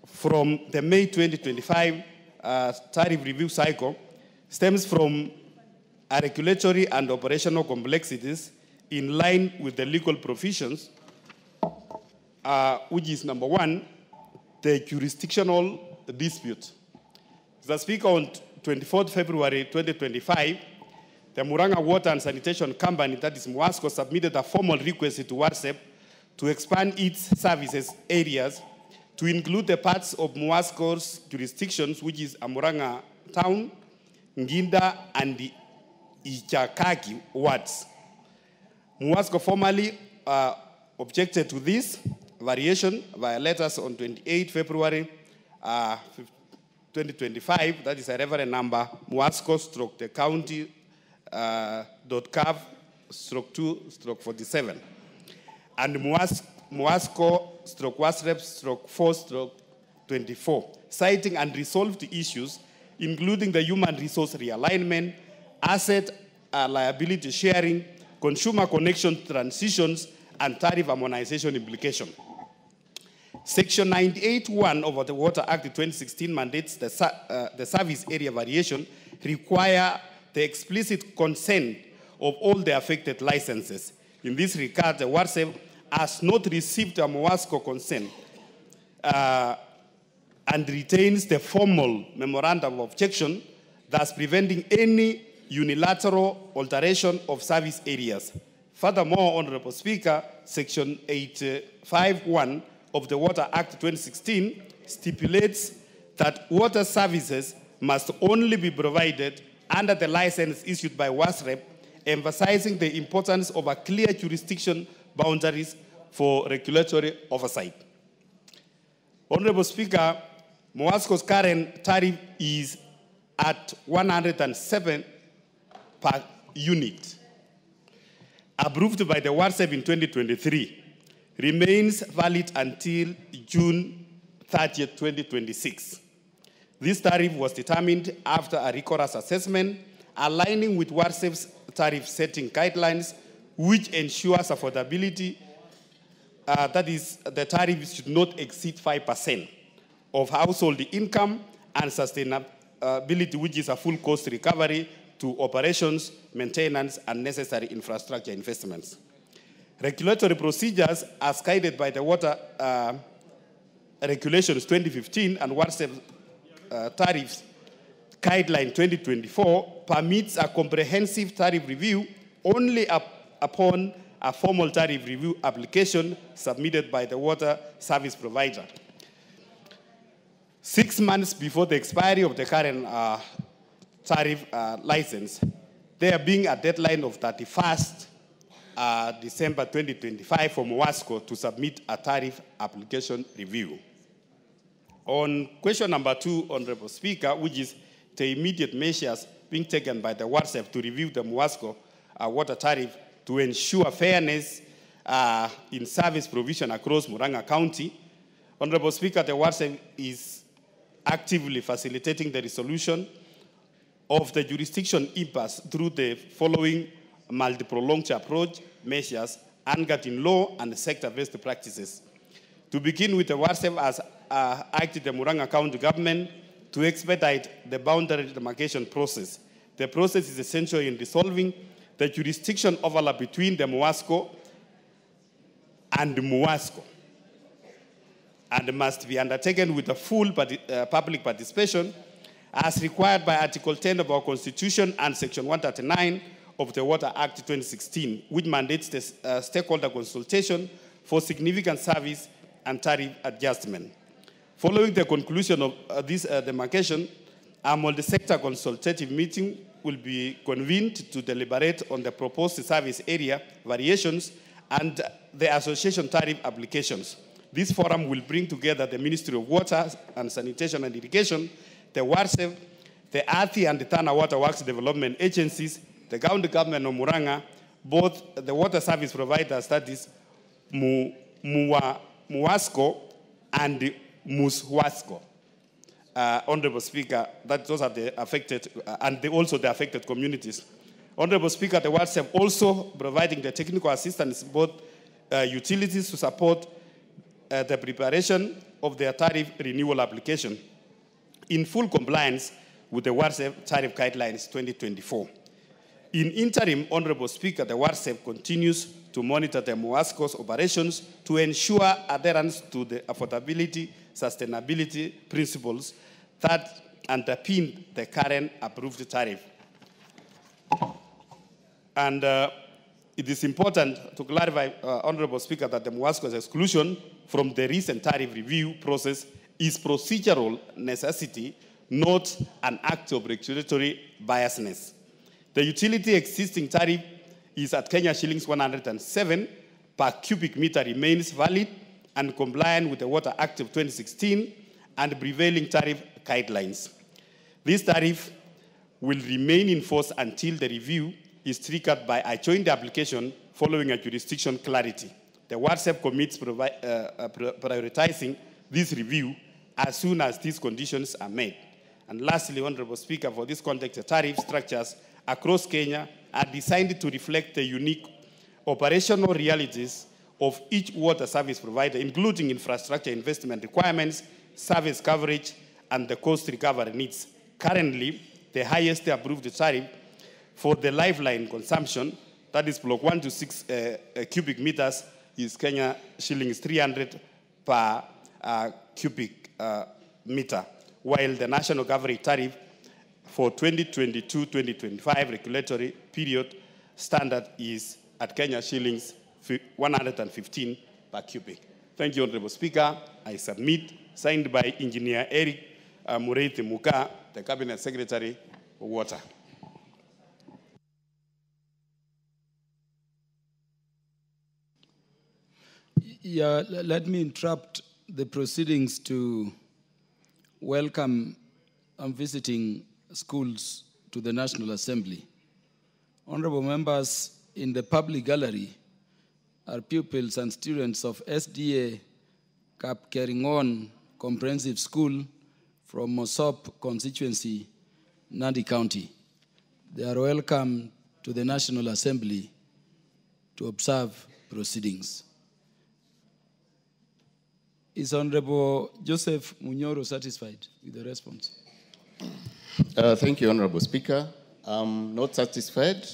Speaker 18: from the May 2025 tariff review cycle stems from regulatory and operational complexities in line with the legal provisions, which is number one, the jurisdictional dispute. Mr. Speaker, on 24th February 2025, the Muranga Water and Sanitation Company, that is MUWASCO, submitted a formal request to WASREP to expand its services areas to include the parts of MUWASCO's jurisdictions, which is Muranga Town, Nginda, and the Ichakaki wards. MUWASCO formally objected to this variation via letters on 28 February 2025. That is a reference number Muasco/the county .cav/2/47 and Muasco/WASREP/4/24, citing unresolved issues including the human resource realignment, asset liability sharing, consumer connection transitions, and tariff harmonization implication. Section 98(1) of the Water Act 2016 mandates the service area variation require the explicit consent of all the affected licenses. In this regard, the WASREP has not received a Muasco consent and retains the formal memorandum of objection, thus preventing any unilateral alteration of service areas. Furthermore, Honorable Speaker, Section 851 of the Water Act 2016 stipulates that water services must only be provided under the license issued by WASREP, emphasizing the importance of a clear jurisdiction boundaries for regulatory oversight. Honorable Speaker, Muasco's current tariff is at 107 per unit, approved by the WASREP in 2023, remains valid until June 30th, 2026. This tariff was determined after a rigorous assessment, aligning with WASREP's tariff setting guidelines, which ensures affordability. That is, the tariff should not exceed 5% of household income, and sustainability, which is a full cost recovery to operations, maintenance, and necessary infrastructure investments. Regulatory procedures, as guided by the Water Regulations 2015 and WASREP Tariffs Guideline 2024, permits a comprehensive tariff review only upon a formal tariff review application submitted by the water service provider. 6 months before the expiry of the current tariff license, there being a deadline of 31st December 2025 for Muasco to submit a tariff application review. On question number 2, Honorable Speaker, which is the immediate measures being taken by the WASREP to review the Muasco water tariff to ensure fairness in service provision across Murang'a County. Honorable Speaker, the WASREP is actively facilitating the resolution of the jurisdiction impasse through the following multi-pronged approach measures anchored in law and sector-based practices. To begin with, the WASREP has acted the Murang'a County government to expedite the boundary demarcation process. The process is essential in resolving the jurisdiction overlap between the Muasco and Muasco, and must be undertaken with a full public participation as required by Article 10 of our Constitution and Section 139 of the Water Act 2016, which mandates the stakeholder consultation for significant service and tariff adjustment. Following the conclusion of this demarcation, a multi-sector consultative meeting will be convened to deliberate on the proposed service area variations and the association tariff applications. This forum will bring together the Ministry of Water and Sanitation and Irrigation, the WASREP, the ATHI and the Tana Water Works Development Agencies, the county government of Murang'a, both the water service providers, that is Muasco and Muswasco. Honorable Speaker, those are the affected, and also the affected communities. Honorable Speaker, the WASREP also providing the technical assistance, both utilities to support the preparation of their tariff renewal application in full compliance with the WASREP Tariff Guidelines 2024. In interim, Honorable Speaker, the WASREP continues to monitor the Muasco's operations to ensure adherence to the affordability, sustainability principles that underpin the current approved tariff. And it is important to clarify, Honorable Speaker, that the Muasco's exclusion from the recent tariff review process is procedural necessity, not an act of regulatory biasness. The utility existing tariff is at Kenya shillings 107 per cubic meter remains valid and compliant with the Water Act of 2016 and prevailing tariff guidelines. This tariff will remain in force until the review is triggered by a joint application following a jurisdiction clarity. The WhatsApp commits prioritizing this review as soon as these conditions are met. And lastly, Honorable Speaker, for this context, the tariff structures across Kenya are designed to reflect the unique operational realities of each water service provider, including infrastructure investment requirements, service coverage, and the cost recovery needs. Currently, the highest approved tariff for the lifeline consumption, that is block 1 to 6 cubic meters, is Kenya shillings 300 per cubic meter, while the national coverage tariff for 2022-2025 regulatory period standard is at Kenya shillings 115 per cubic. Thank you, Honorable Speaker. I submit, signed by Engineer Eric Mureithi Muka, the Cabinet Secretary for Water.
Speaker 15: Yeah, let me interrupt the proceedings to welcome and visiting schools to the National Assembly. Honorable members, in the public gallery are pupils and students of SDA Cap Keringon Comprehensive School from Mosop constituency, Nandi County. They are welcome to the National Assembly to observe proceedings. Is Honorable Joseph Munyoro satisfied with the response?
Speaker 19: Thank you, Honorable Speaker. I'm not satisfied.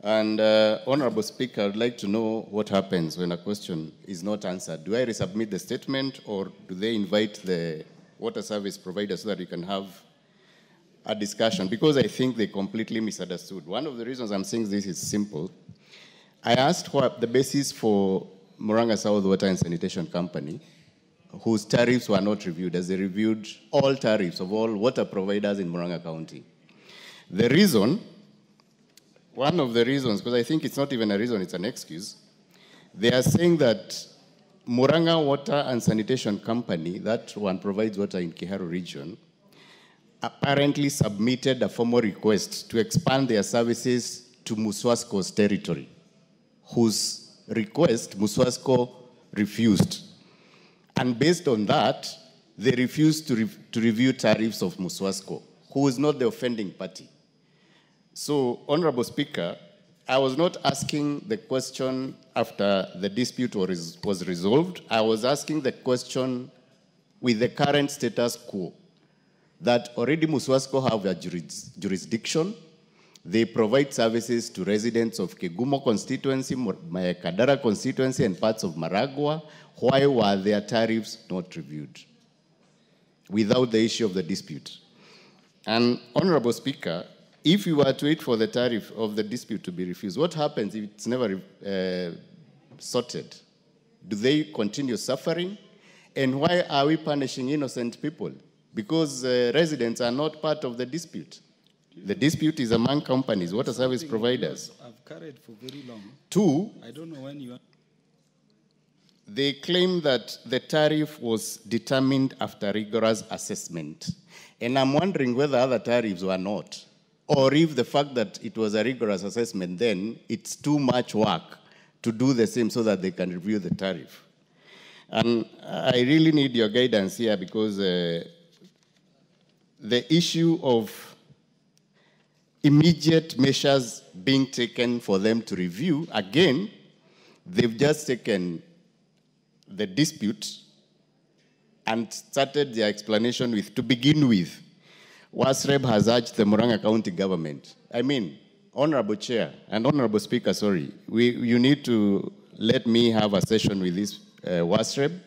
Speaker 19: And Honorable Speaker, I'd like to know what happens when a question is not answered. Do I resubmit the statement, or do they invite the water service provider so that we can have a discussion? Because I think they completely misunderstood. One of the reasons I'm saying this is simple. I asked what the basis for Murang'a South Water and Sanitation Company, whose tariffs were not reviewed, as they reviewed all tariffs of all water providers in Murang'a County. The reason, one of the reasons, because I think it's not even a reason, it's an excuse, they are saying that Murang'a Water and Sanitation Company, that one provides water in Kiharu region, apparently submitted a formal request to expand their services to Muswasko's territory, whose request Muswasko refused. And based on that, they refused to review tariffs of Muswasko, who is not the offending party. So, Honorable Speaker, I was not asking the question after the dispute was resolved. I was asking the question with the current status quo, that already Muswasko have a jurisdiction. They provide services to residents of Kegumo constituency, Kadara constituency, and parts of Maragua. Why were their tariffs not reviewed without the issue of the dispute? And Honorable Speaker, if you were to wait for the tariff of the dispute to be refused, what happens if it's never sorted? Do they continue suffering? And why are we punishing innocent people? Because residents are not part of the dispute. The dispute is among companies, water service providers.
Speaker 15: I've carried for very long.
Speaker 19: Two,
Speaker 15: I don't know when you are.
Speaker 19: They claim that the tariff was determined after rigorous assessment. And I'm wondering whether other tariffs were not, or if the fact that it was a rigorous assessment, then it's too much work to do the same so that they can review the tariff. And I really need your guidance here, because the issue of immediate measures being taken for them to review, again, they've just taken the dispute and started their explanation with, to begin with, WASREB has urged the Murang'a County government. I mean, Honorable Chair and Honorable Speaker, sorry, you need to let me have a session with this WASREB,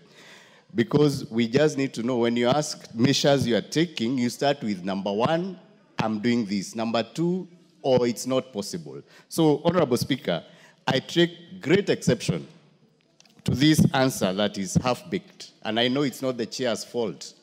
Speaker 19: because we just need to know, when you ask measures you are taking, you start with number one, I'm doing this, number two, or it's not possible. So, Honorable Speaker, I take great exception to this answer that is half-baked. And I know it's not the chair's fault,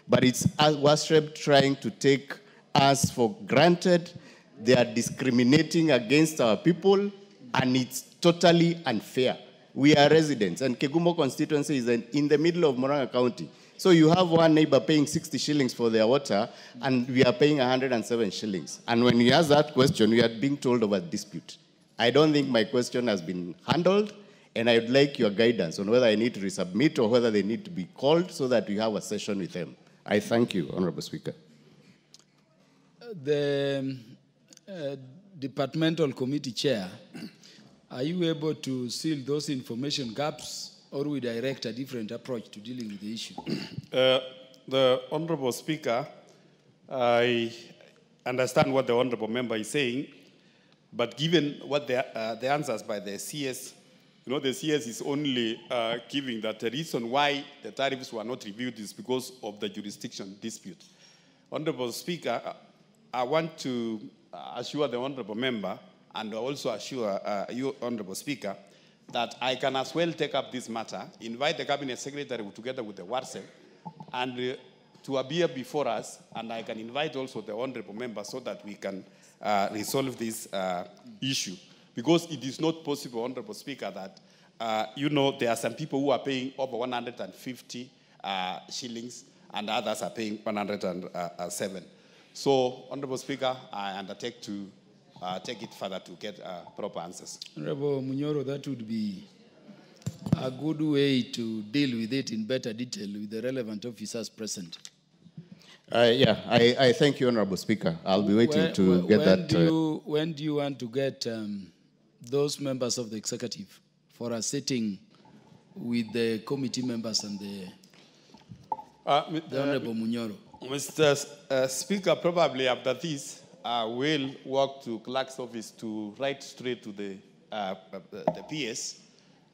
Speaker 19: but it's WASREB trying to take us for granted. They are discriminating against our people, and it's totally unfair. We are residents, and Kegumo constituency is in the middle of Murang'a County. So you have one neighbor paying 60 shillings for their water, and we are paying 107 shillings. And when you ask that question, we are being told of a dispute. I don't think my question has been handled, and I would like your guidance on whether I need to resubmit or whether they need to be called so that we have a session with them. I thank you, Honorable Speaker.
Speaker 15: The departmental committee chair, are you able to seal those information gaps, or we direct a different approach to dealing with the issue?
Speaker 18: The Honorable Speaker, I understand what the Honorable Member is saying, but given what the answers by the CS, the CS is only giving that the reason why the tariffs were not reviewed is because of the jurisdiction dispute. Honorable Speaker, I want to assure the Honorable Member and also assure you, Honorable Speaker, that I can as well take up this matter, invite the Cabinet Secretary together with the WARSEC, and to appear before us, and I can invite also the Honorable Member so that we can resolve this issue. Because it is not possible, Honorable Speaker, that, there are some people who are paying over 150 shillings, and others are paying 107. So, Honorable Speaker, I undertake to take it further to get proper answers.
Speaker 15: Honorable Munyoro, that would be a good way to deal with it in better detail with the relevant officers present.
Speaker 19: I thank you, Honorable Speaker. I'll be waiting to get that.
Speaker 15: When do you want to get those members of the executive for a sitting with the committee members and the Honorable Munyoro?
Speaker 18: Mr. Speaker, probably after this, will walk to clerk's office to write straight to the PS,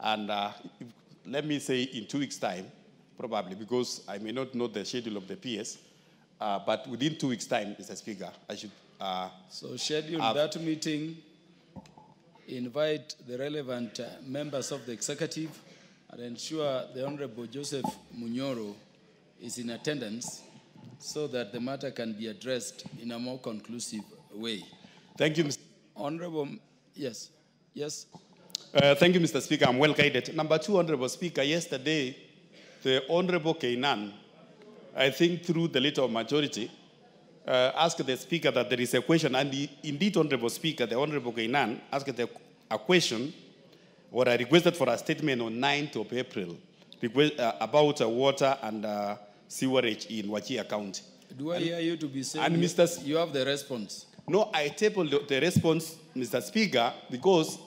Speaker 18: and let me say in 2 weeks' time, probably, because I may not know the schedule of the PS, but within 2 weeks' time, Mr. Speaker, I should...
Speaker 15: so schedule that meeting, invite the relevant members of the executive, and ensure the Honorable Joseph Munyoro is in attendance, so that the matter can be addressed in a more conclusive way.
Speaker 18: Thank you, Mr.
Speaker 15: Honorable, yes.
Speaker 18: Thank you, Mr. Speaker. I'm well guided. Number 2, Honorable Speaker, yesterday, the Honorable Kenyan, I think through the letter of majority, asked the Speaker that there is a question, and indeed, Honorable Speaker, the Honorable Kenyan asked a question, or I requested for a statement on 9th of April about water and sewerage in Wajir County.
Speaker 15: Do I hear you to be saying you have the response?
Speaker 18: No, I tabled the response, Mr. Speaker, because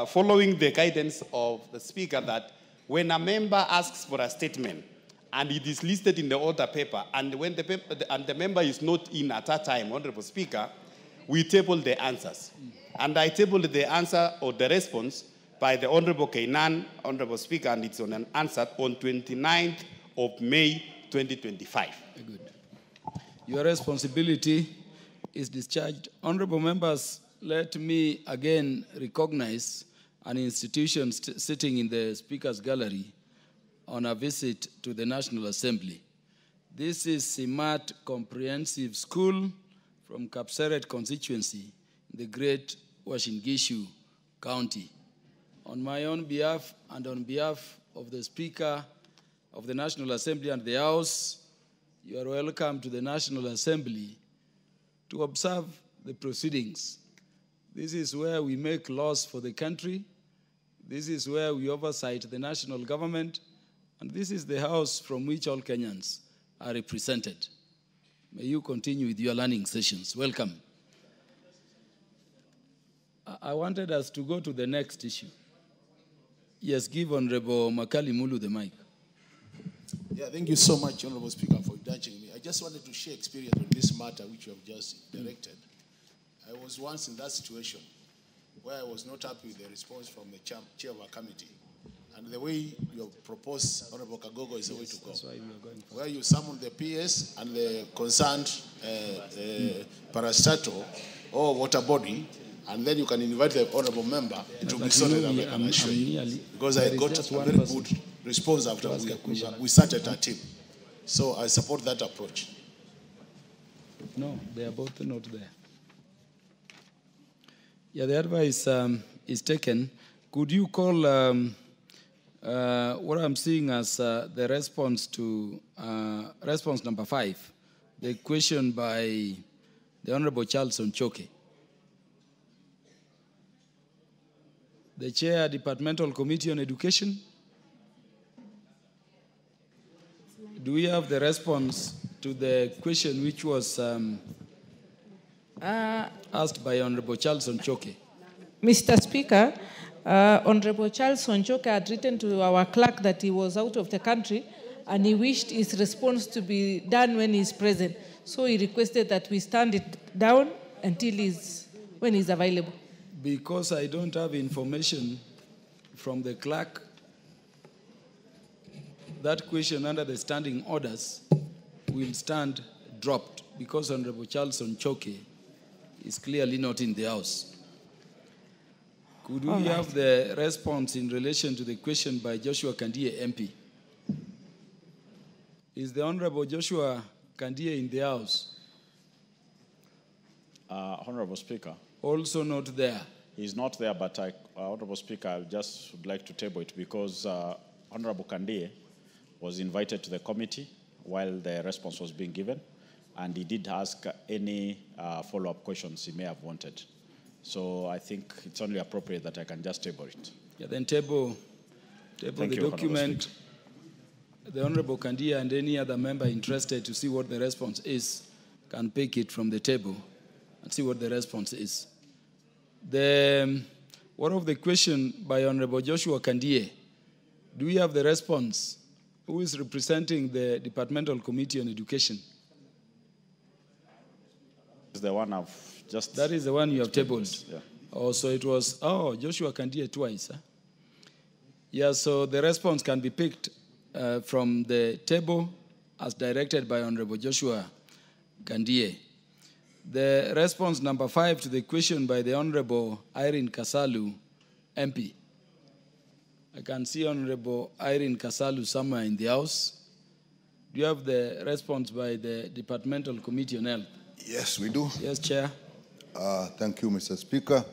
Speaker 18: following the guidance of the Speaker that when a member asks for a statement and it is listed in the order paper, and when the member is not in at that time, Honorable Speaker, we table the answers. And I tabled the answer or the response by the Honorable Kenyan, Honorable Speaker, and it's on an answer on 29th of May 2025.
Speaker 15: Good. Your responsibility is discharged. Honorable members, let me again recognize an institution sitting in the Speaker's Gallery on a visit to the National Assembly. This is Simat Comprehensive School from Kapseret constituency in the Great Uasin Gishu County. On my own behalf and on behalf of the Speaker of the National Assembly and the House, you are welcome to the National Assembly to observe the proceedings. This is where we make laws for the country. This is where we oversight the national government. And this is the house from which all Kenyans are represented. May you continue with your learning sessions. Welcome. I wanted us to go to the next issue. Yes, give Honorable Makali Mulu the mic.
Speaker 20: Yeah, thank you so much, Honorable Speaker, for indulging me. I just wanted to share experience on this matter which you have just directed. I was once in that situation where I was not happy with the response from the chair of a committee. And the way you have proposed, Honorable Kagogo, is the way to go.
Speaker 15: That's why we are going for
Speaker 20: where you summon the PS and the concerned parastatal or water body, and then you can invite the honorable member to be sorted out, I can assure you. Because I got a very good response after we started our team. So I support that approach.
Speaker 15: No, they are both not there. Yeah, the advice is taken. Could you call what I'm seeing as the response to response number 5, the question by the Honorable Charles Onchoke. The Chair, Departmental Committee on Education. Do we have the response to the question which was asked by Honorable Charles Onchoke?
Speaker 16: Mr. Speaker, Honorable Charles Onchoke had written to our clerk that he was out of the country and he wished his response to be done when he's present. So he requested that we stand it down until when he's available.
Speaker 15: Because I don't have information from the clerk, that question under the standing orders will stand dropped because Honorable Charles Onchoke is clearly not in the House. Could we have the response in relation to the question by Joshua Kandie, MP? Is the Honorable Joshua Kandie in the House?
Speaker 11: Honorable Speaker.
Speaker 15: Also not there.
Speaker 11: He's not there, but Honorable Speaker, I just would like to table it because Honorable Kandie was invited to the committee while the response was being given, and he did ask any follow-up questions he may have wanted. So I think it's only appropriate that I can just table it.
Speaker 15: Yeah, then table the document. The Honorable Kandie and any other member interested to see what the response is can pick it from the table and see what the response is. What of the question by Honorable Joshua Kandie? Do we have the response? Who is representing the Departmental Committee on Education?
Speaker 11: Is the one I've just...
Speaker 15: That is the one you have tabled.
Speaker 11: Yeah.
Speaker 15: Oh, so it was, Joshua Kandie twice. Huh? Yeah, so the response can be picked from the table as directed by Honorable Joshua Kandie. The response number 5 to the question by the Honorable Irene Kasalu, MP. I can see Honorable Irene Kasalu somewhere in the House. Do you have the response by the Departmental Committee on Health?
Speaker 21: Yes, we do.
Speaker 15: Yes, Chair.
Speaker 21: Thank you, Mr. Speaker.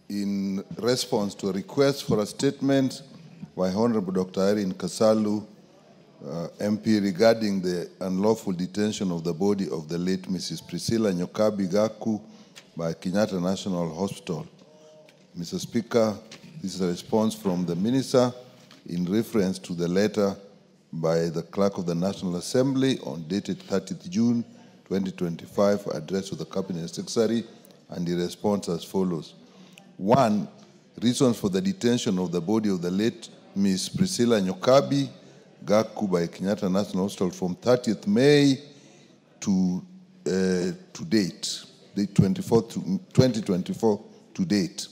Speaker 21: In response to a request for a statement by Honorable Dr. Irene Kasalu, MP, regarding the unlawful detention of the body of the late Mrs. Priscilla Nyokabi Gaku by Kenyatta National Hospital. Mr. Speaker, this is a response from the Minister in reference to the letter by the Clerk of the National Assembly on dated 30th June 2025 addressed to the Cabinet Secretary, and the response as follows. 1. Reasons for the detention of the body of the late Ms. Priscilla Nyokabi Gaku by Kenyatta National Hospital from 30th May to date, the 2024 to date.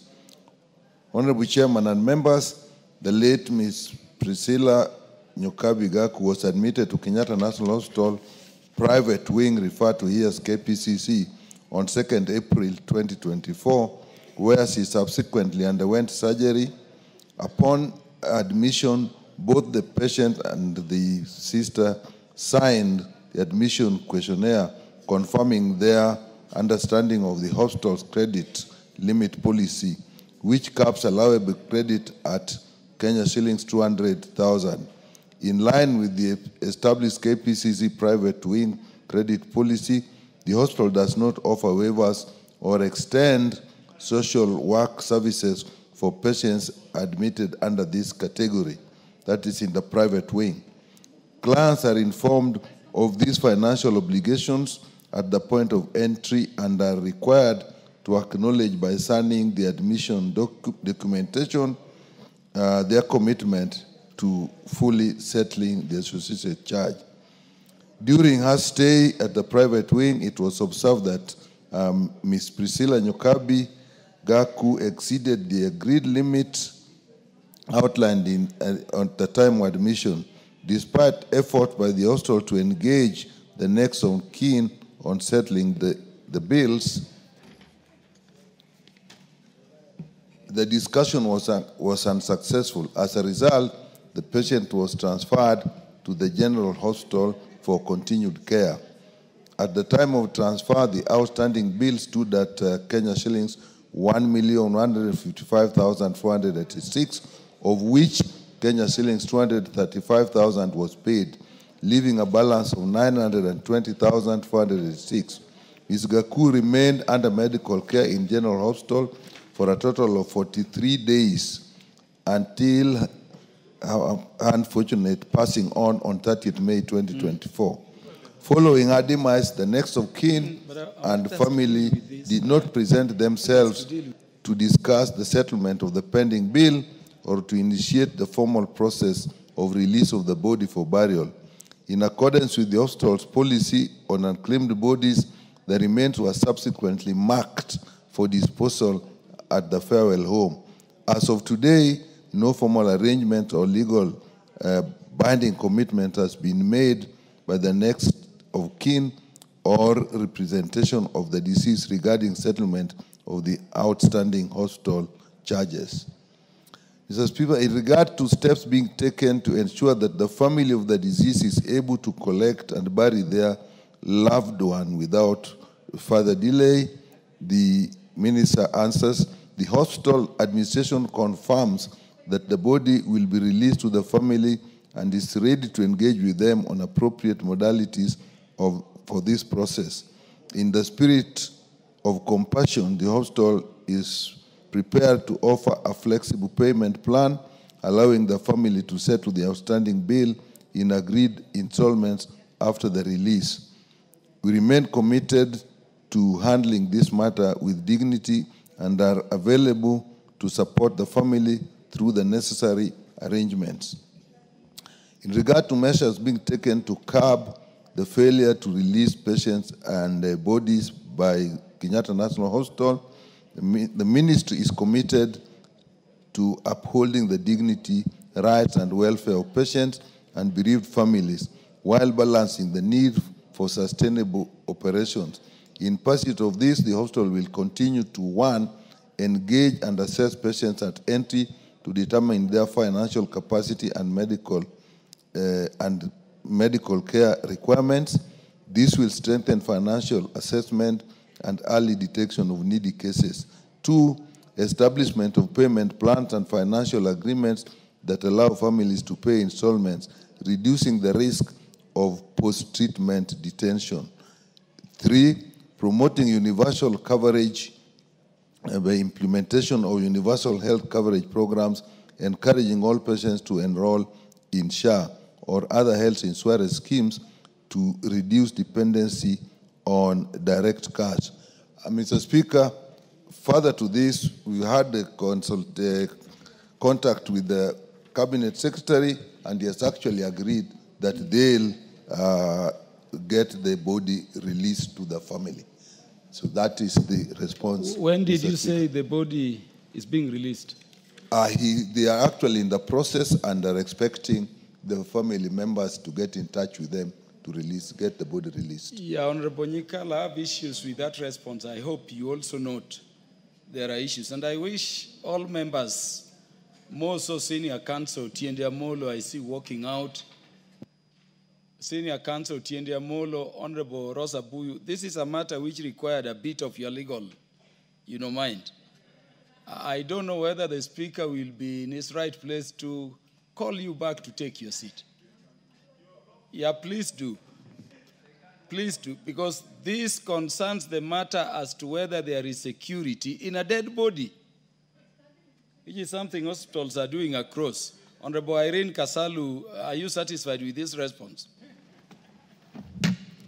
Speaker 21: Honorable Chairman and members, the late Ms. Priscilla Nyokabi Gaku was admitted to Kenyatta National Hospital private wing referred to here as KPCC on 2nd April 2024, where she subsequently underwent surgery. Upon admission, both the patient and the sister signed the admission questionnaire confirming their understanding of the hospital's credit limit policy, which caps allowable credit at Kenya shillings 200,000. In line with the established KPCC private wing credit policy, the hospital does not offer waivers or extend social work services for patients admitted under this category, that is in the private wing. Clients are informed of these financial obligations at the point of entry and are required to acknowledge by signing the admission documentation their commitment to fully settling the associated charge. During her stay at the private wing, it was observed that Ms. Priscilla Nyokabi Gaku exceeded the agreed limit outlined at the time of admission, despite effort by the hospital to engage the next of kin on settling the bills. The discussion was unsuccessful. As a result, the patient was transferred to the General Hospital for continued care. At the time of transfer, the outstanding bill stood at Kenya shillings 1,155,486, of which Kenya shillings 235,000 was paid, leaving a balance of 920,406. Ms. Gaku remained under medical care in General Hospital for a total of 43 days until her unfortunate passing on 30th May 2024. Following her demise, the next of kin and family did not present themselves to discuss the settlement of the pending bill or to initiate the formal process of release of the body for burial. In accordance with the hospital's policy on unclaimed bodies, the remains were subsequently marked for disposal at the farewell home. As of today, no formal arrangement or legal binding commitment has been made by the next of kin or representation of the deceased regarding settlement of the outstanding hospital charges. Mr. Speaker, in regard to steps being taken to ensure that the family of the deceased is able to collect and bury their loved one without further delay, the Minister answers, the hospital administration confirms that the body will be released to the family and is ready to engage with them on appropriate modalities for this process. In the spirit of compassion, the hospital is prepared to offer a flexible payment plan, allowing the family to settle the outstanding bill in agreed installments after the release. We remain committed to handling this matter with dignity and are available to support the family through the necessary arrangements. In regard to measures being taken to curb the failure to release patients and bodies by Kenyatta National Hospital, the ministry is committed to upholding the dignity, rights, and welfare of patients and bereaved families while balancing the need for sustainable operations. In pursuit of this, the hospital will continue to, 1, engage and assess patients at entry to determine their financial capacity and medical care requirements. This will strengthen financial assessment and early detection of needy cases. 2, establishment of payment plans and financial agreements that allow families to pay installments, reducing the risk of post-treatment detention. 3, promoting universal coverage by implementation of universal health coverage programs, encouraging all patients to enroll in SHA or other health insurance schemes to reduce dependency on direct cash. Mr. Speaker, further to this, we had a contact with the Cabinet Secretary, and he has actually agreed that they'll get the body released to the family. So that is the response.
Speaker 15: When did you say the body is being released?
Speaker 21: They are actually in the process and are expecting the family members to get in touch with them to get the body released.
Speaker 15: Yeah, Honorable Nyikal, I have issues with that response. I hope you also note there are issues. And I wish all members, more so Senior Counsel Tiendia Molo, I see walking out. Senior Counsel Tiendia Molo, Honorable Rosa Buyu, this is a matter which required a bit of your legal, mind. I don't know whether the Speaker will be in his right place to call you back to take your seat. Yeah, please do. Please do, because this concerns the matter as to whether there is security in a dead body, which is something hospitals are doing across. Honorable Irene Kasalu, are you satisfied with this response?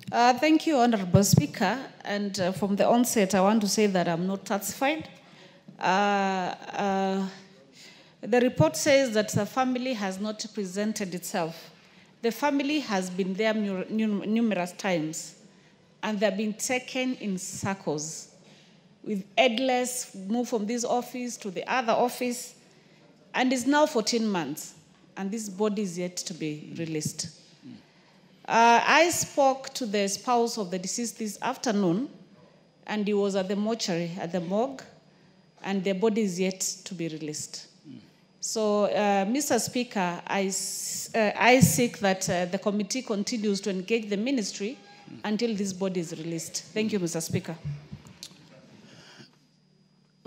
Speaker 3: Thank you, Honorable Speaker. And from the onset, I want to say that I'm not satisfied. The report says that the family has not presented itself. The family has been there numerous times, and they're being taken in circles with endless move from this office to the other office, and it's now 14 months, and this body is yet to be released. I spoke to the spouse of the deceased this afternoon, and he was at the mortuary, at the morgue, and the body is yet to be released. So, Mr. Speaker, I seek that the committee continues to engage the ministry until this body is released. Thank you, Mr. Speaker.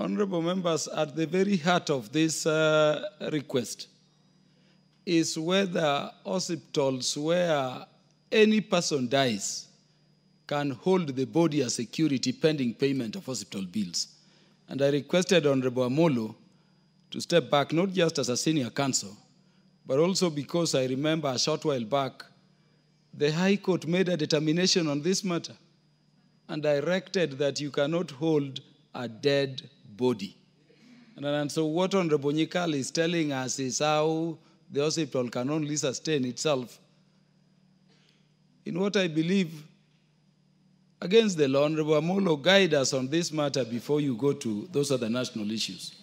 Speaker 15: Honorable members, at the very heart of this request is whether hospitals where any person dies can hold the body as security pending payment of hospital bills. And I requested Honorable Amolo to step back, not just as a senior counsel, but also because I remember a short while back, the High Court made a determination on this matter and directed that you cannot hold a dead body. And so what Honorable Nyikal is telling us is how the hospital can only sustain itself in what I believe against the law. Honorable Amolo, guide us on this matter before you go to those other national issues.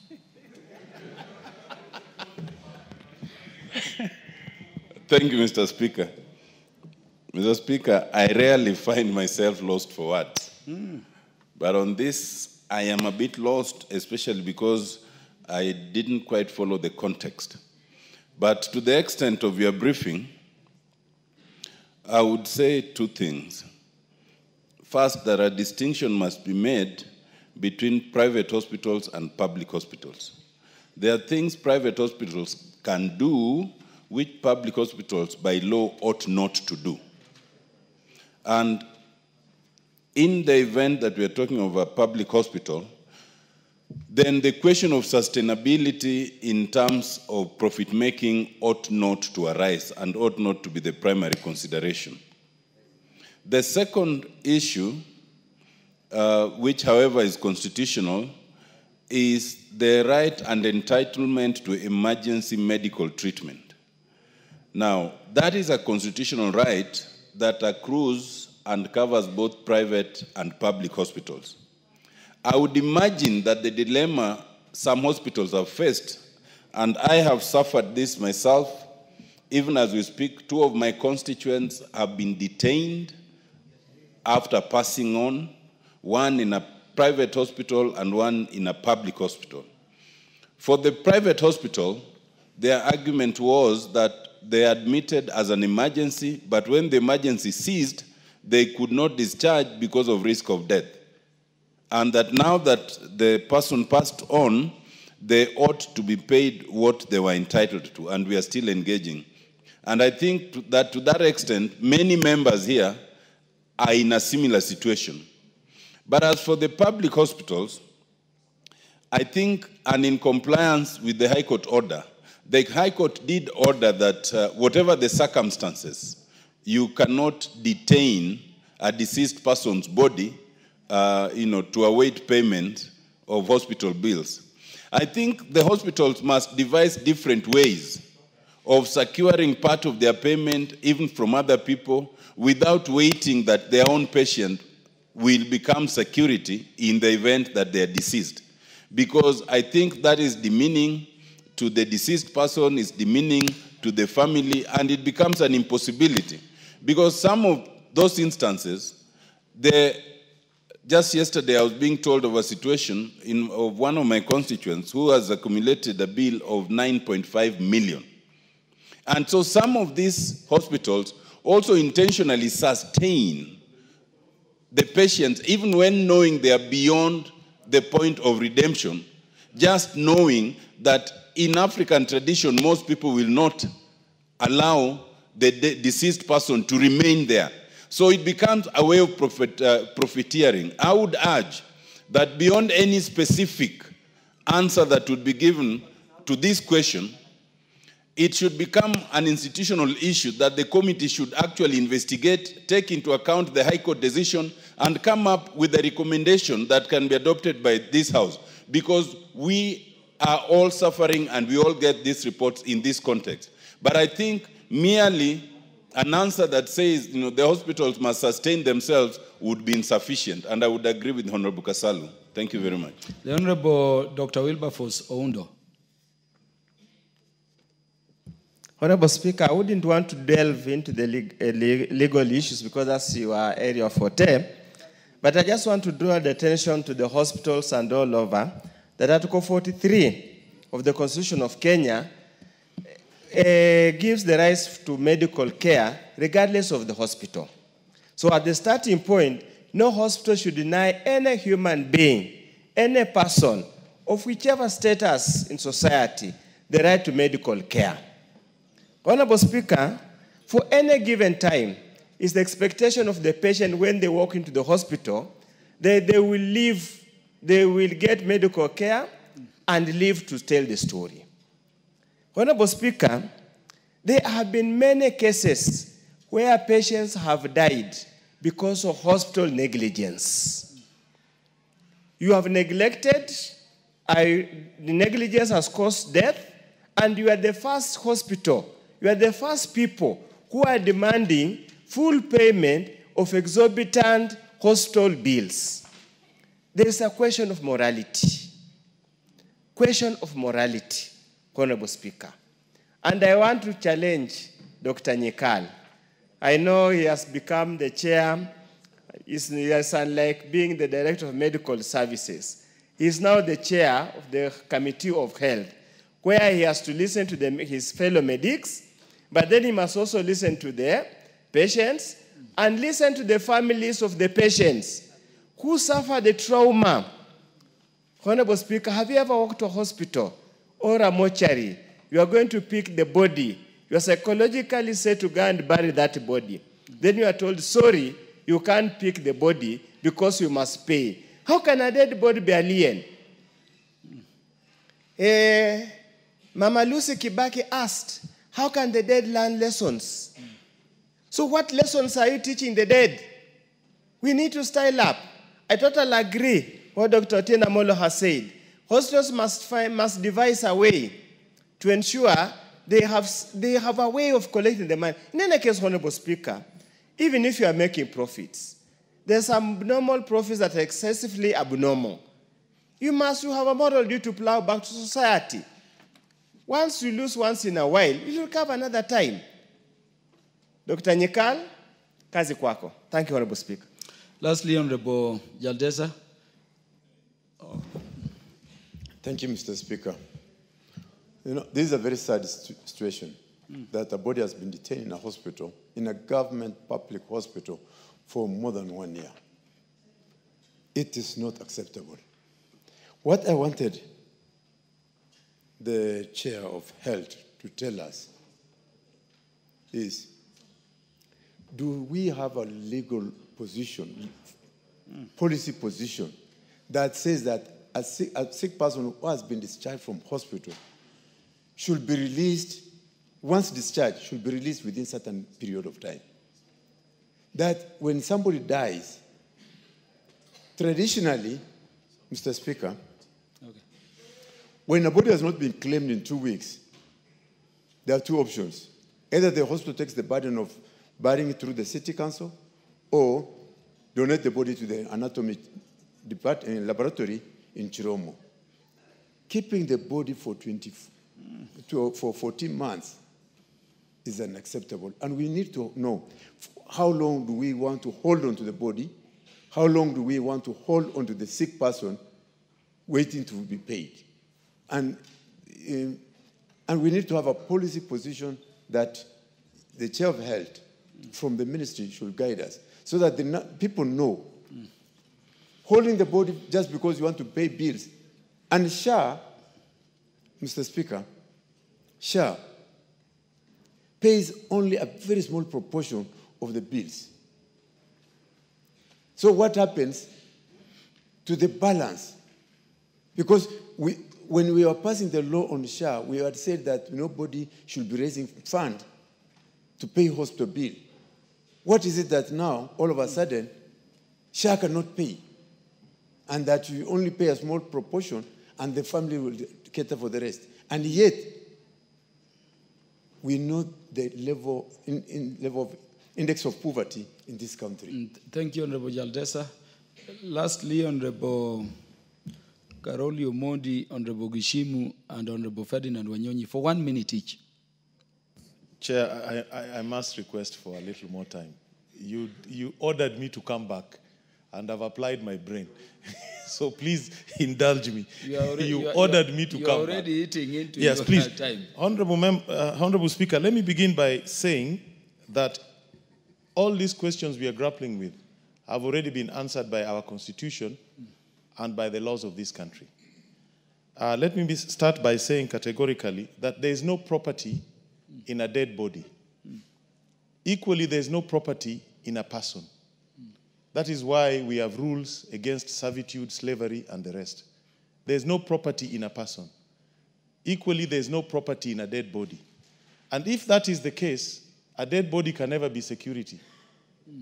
Speaker 4: Thank you, Mr. Speaker. Mr. Speaker, I rarely find myself lost for words. But on this, I am a bit lost, especially because I didn't quite follow the context. But to the extent of your briefing, I would say two things. First, that a distinction must be made between private hospitals and public hospitals. There are things private hospitals can do which public hospitals by law ought not to do. And in the event that we are talking of a public hospital, then the question of sustainability in terms of profit making ought not to arise and ought not to be the primary consideration. The second issue, which however is constitutional, is the right and entitlement to emergency medical treatment. Now, that is a constitutional right that accrues and covers both private and public hospitals. I would imagine that the dilemma some hospitals have faced, and I have suffered this myself, even as we speak, 2 of my constituents have been detained after passing on, one in a private hospital and one in a public hospital. For the private hospital, their argument was that they admitted as an emergency, but when the emergency ceased, they could not discharge because of risk of death. And that now that the person passed on, they ought to be paid what they were entitled to, and we are still engaging. And I think that to that extent, many members here are in a similar situation. But as for the public hospitals, I think, and in compliance with the High Court order, the High Court did order that whatever the circumstances, you cannot detain a deceased person's body to await payment of hospital bills. I think the hospitals must devise different ways of securing part of their payment, even from other people, without waiting that their own patient will become security in the event that they are deceased. Because I think that is demeaning to the deceased person, is demeaning to the family, and it becomes an impossibility. Because some of those instances, just yesterday I was being told of a situation of one of my constituents who has accumulated a bill of 9.5 million. And so some of these hospitals also intentionally sustain the patients, even when knowing they are beyond the point of redemption, just knowing that in African tradition, most people will not allow the deceased person to remain there. So it becomes a way of profiteering. I would urge that beyond any specific answer that would be given to this question, it should become an institutional issue that the committee should actually investigate, take into account the High Court decision, and come up with a recommendation that can be adopted by this House. Because we are all suffering and we all get these reports in this context. But I think merely an answer that says, the hospitals must sustain themselves would be insufficient. And I would agree with Honorable Kasalu. Thank you very much.
Speaker 15: The Honorable Dr. Wilberforce Oundo.
Speaker 22: Honorable Speaker, I wouldn't want to delve into the legal issues because that's your area of forte. But I just want to draw the attention to the hospitals and all over that Article 43 of the Constitution of Kenya gives the rights to medical care regardless of the hospital. So at the starting point, no hospital should deny any human being, any person of whichever status in society, the right to medical care. Honorable Speaker, for any given time, it's the expectation of the patient when they walk into the hospital that they will get medical care and live to tell the story. Honorable Speaker, there have been many cases where patients have died because of hospital negligence. You have neglected, the negligence has caused death, and you are the first hospital, you are the first people who are demanding full payment of exorbitant hospital bills. There is a question of morality. Question of morality, Honorable Speaker. And I want to challenge Dr. Nyikal. I know he has become the chair. He's unlike being the director of medical services. He's now the chair of the Committee of Health, where he has to listen to his fellow medics, but then he must also listen to the patients and listen to the families of the patients who suffer the trauma. Honorable Speaker, have you ever walked to a hospital or a mortuary? You are going to pick the body. You are psychologically set to go and bury that body. Then you are told, sorry, you can't pick the body because you must pay. How can a dead body be alien? Mama Lucy Kibaki asked, how can the dead learn lessons? So what lessons are you teaching the dead? We need to style up. I totally agree what Dr. Otieno Molo has said. Hospitals must devise a way to ensure they have a way of collecting the money. In any case, Honorable Speaker, even if you are making profits, there's some abnormal profits that are excessively abnormal. You have a moral duty to plow back to society. Once you lose once in a while, you will recover another time. Dr. Nyikal, kazi kwako. Thank you, Honorable Speaker.
Speaker 15: Lastly, Honorable Jaldesa.
Speaker 5: Thank you, Mr. Speaker. You know, this is a very sad situation that a body has been detained in a hospital, in a government public hospital, for more than 1 year. It is not acceptable. What I wanted the chair of health to tell us is, do we have a legal position, policy position, that says that a sick person who has been discharged from hospital should be released, once discharged, should be released within a certain period of time? That when somebody dies, traditionally, Mr. Speaker, when a body has not been claimed in 2 weeks, there are two options. Either the hospital takes the burden of burying it through the city council, or donate the body to the anatomy laboratory in Chiromo. Keeping the body for 14 months is unacceptable. And we need to know, how long do we want to hold on to the body? How long do we want to hold on to the sick person waiting to be paid? And we need to have a policy position that the chair of health from the ministry should guide us, so that the people know. Holding the body just because you want to pay bills. And SHA, Mr. Speaker, SHA pays only a very small proportion of the bills. So what happens to the balance? Because when we were passing the law on SHA, we had said that nobody should be raising fund to pay hospital bill. What is it that now, all of a sudden, SHA cannot pay? And that you only pay a small proportion and the family will cater for the rest. And yet, we know the level of index of poverty in this country.
Speaker 15: Thank you, Honorable Jaldesa. Lastly, Honorable Karoli Omondi, Honorable Gishimu, and Honorable Ferdinand Wanyonyi, for 1 minute each.
Speaker 13: Chair, I must request for a little more time. You ordered me to come back, and I've applied my brain. So please indulge me. You ordered me to come back.
Speaker 15: You're already eating into
Speaker 13: your please.
Speaker 15: time.
Speaker 13: Honorable Speaker, let me begin by saying that all these questions we are grappling with have already been answered by our Constitution and by the laws of this country. let me start by saying categorically that there is no property in a dead body. Equally, there is no property in a person. That is why we have rules against servitude, slavery, and the rest. There is no property in a person. Equally, there is no property in a dead body. And if that is the case, a dead body can never be security.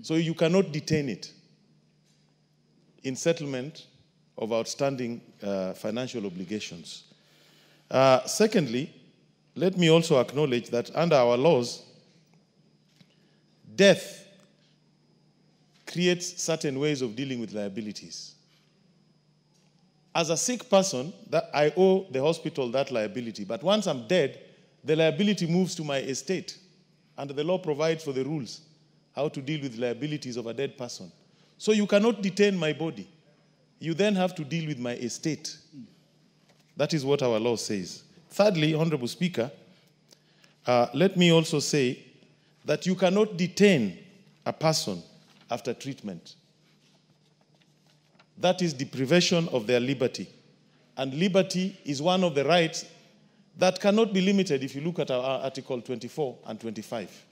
Speaker 13: So you cannot detain it in settlement of outstanding financial obligations. Secondly, let me also acknowledge that under our laws, death creates certain ways of dealing with liabilities. As a sick person, that I owe the hospital that liability. But once I'm dead, the liability moves to my estate. And the law provides for the rules how to deal with liabilities of a dead person. So you cannot detain my body. You then have to deal with my estate. That is what our law says. Thirdly, Honorable Speaker, let me also say that you cannot detain a person after treatment. That is deprivation of their liberty. And liberty is one of the rights that cannot be limited if you look at our Article 24 and 25.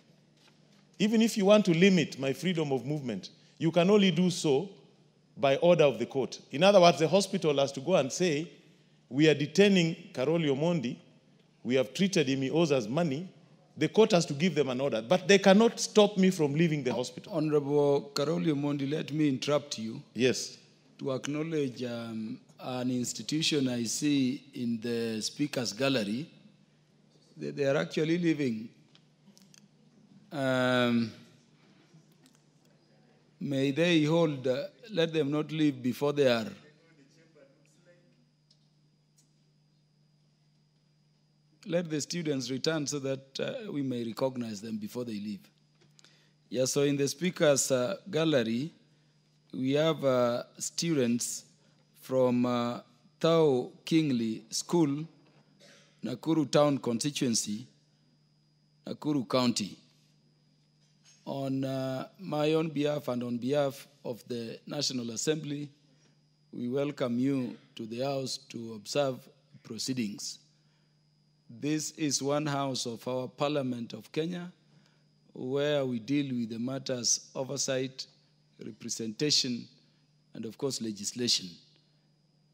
Speaker 13: Even if you want to limit my freedom of movement, you can only do so by order of the court. In other words, the hospital has to go and say, we are detaining Karoli Omondi, we have treated him, he owes us money. The court has to give them an order, but they cannot stop me from leaving the hospital.
Speaker 15: Honorable Karoli Omondi, let me interrupt you.
Speaker 13: Yes.
Speaker 15: To acknowledge an institution I see in the speaker's gallery. They are actually living. May they hold, let them not leave before they are. Let the students return so that we may recognize them before they leave. Yeah, so in the speaker's gallery, we have students from Thao Kingley School, Nakuru Town Constituency, Nakuru County. On my own behalf and on behalf of the National Assembly, we welcome you to the House to observe proceedings. This is one house of our Parliament of Kenya, where we deal with the matters oversight, representation, and of course legislation.